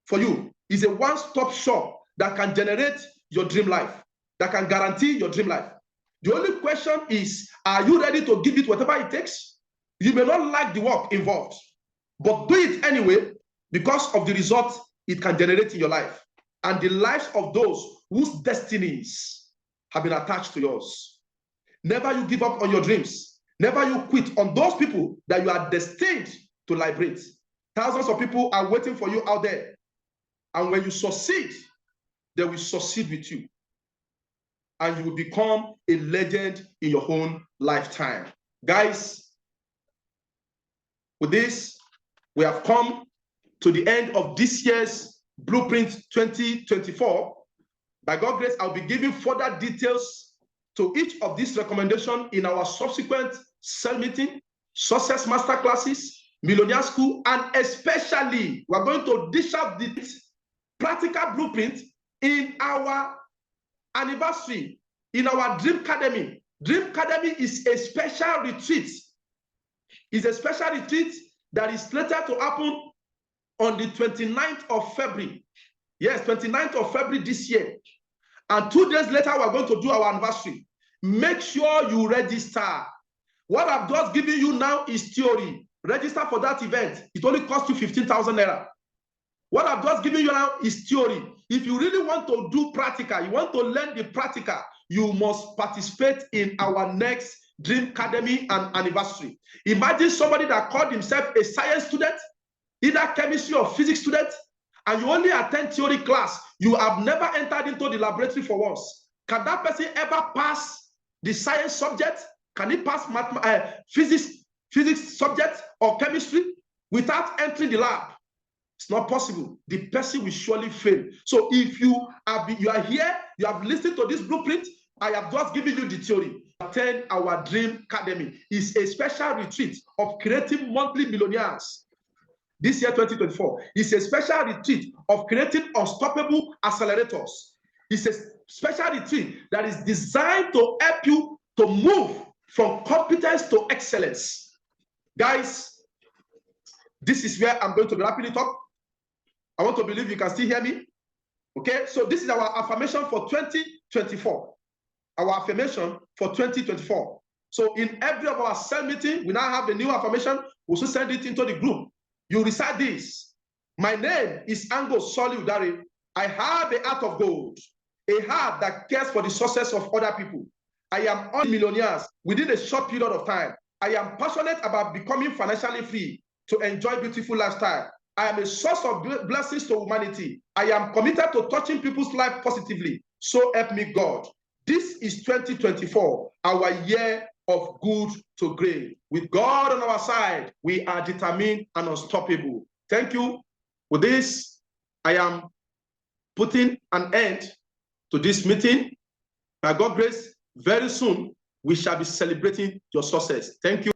for you. It's a one-stop shop that can generate your dream life, that can guarantee your dream life. The only question is, are you ready to give it whatever it takes? You may not like the work involved, but do it anyway because of the result it can generate in your life and the lives of those whose destinies have been attached to yours. Never you give up on your dreams. Never you quit on those people that you are destined to liberate. Thousands of people are waiting for you out there. And when you succeed, they will succeed with you. And you will become a legend in your own lifetime. Guys, with this, we have come to the end of this year's Blueprint 2024. By God's grace, I'll be giving further details to each of these recommendations in our subsequent cell meeting, success masterclasses, millionaire school, and especially we're going to dish out the practical blueprint in our anniversary, in our Dream Academy. Dream Academy is a special retreat. It's a special retreat that is slated to happen on the 29th of February. Yes, 29th of February this year. And 2 days later, we're going to do our anniversary. Make sure you register. What I've just given you now is theory. Register for that event. It only costs you 15,000 naira. What I've just given you now is theory. If you really want to do practical, you want to learn the practical, you must participate in our next Dream Academy and anniversary. Imagine somebody that called himself a science student, either chemistry or physics student, and you only attend theory class. You have never entered into the laboratory for once. Can that person ever pass the science subject? Can he pass physics subject or chemistry without entering the lab? It's not possible. The person will surely fail. So if you are here, you have listened to this blueprint, I have just given you the theory. Attend our Dream Academy. It's a special retreat of creating monthly millionaires. This year, 2024, is a special retreat of creating unstoppable accelerators. It's a special retreat that is designed to help you to move from competence to excellence. Guys, This is where I'm going to be wrapping it up. I want to believe you can still hear me. Okay, so this is our affirmation for 2024. Our affirmation for 2024. So in every of our cell meeting, we now have the new affirmation. We'll also send it into the group. You recite this. My name is Ango Soli Udari. I have a heart of gold, a heart that cares for the success of other people. I am on millionaires within a short period of time. I am passionate about becoming financially free to enjoy beautiful lifestyle. I am a source of blessings to humanity. I am committed to touching people's life positively. So help me God. This is 2024, our year of good to great. With God on our side, we are determined and unstoppable. Thank you. With this, I am putting an end to this meeting. By God's grace, very soon, we shall be celebrating your success. Thank you.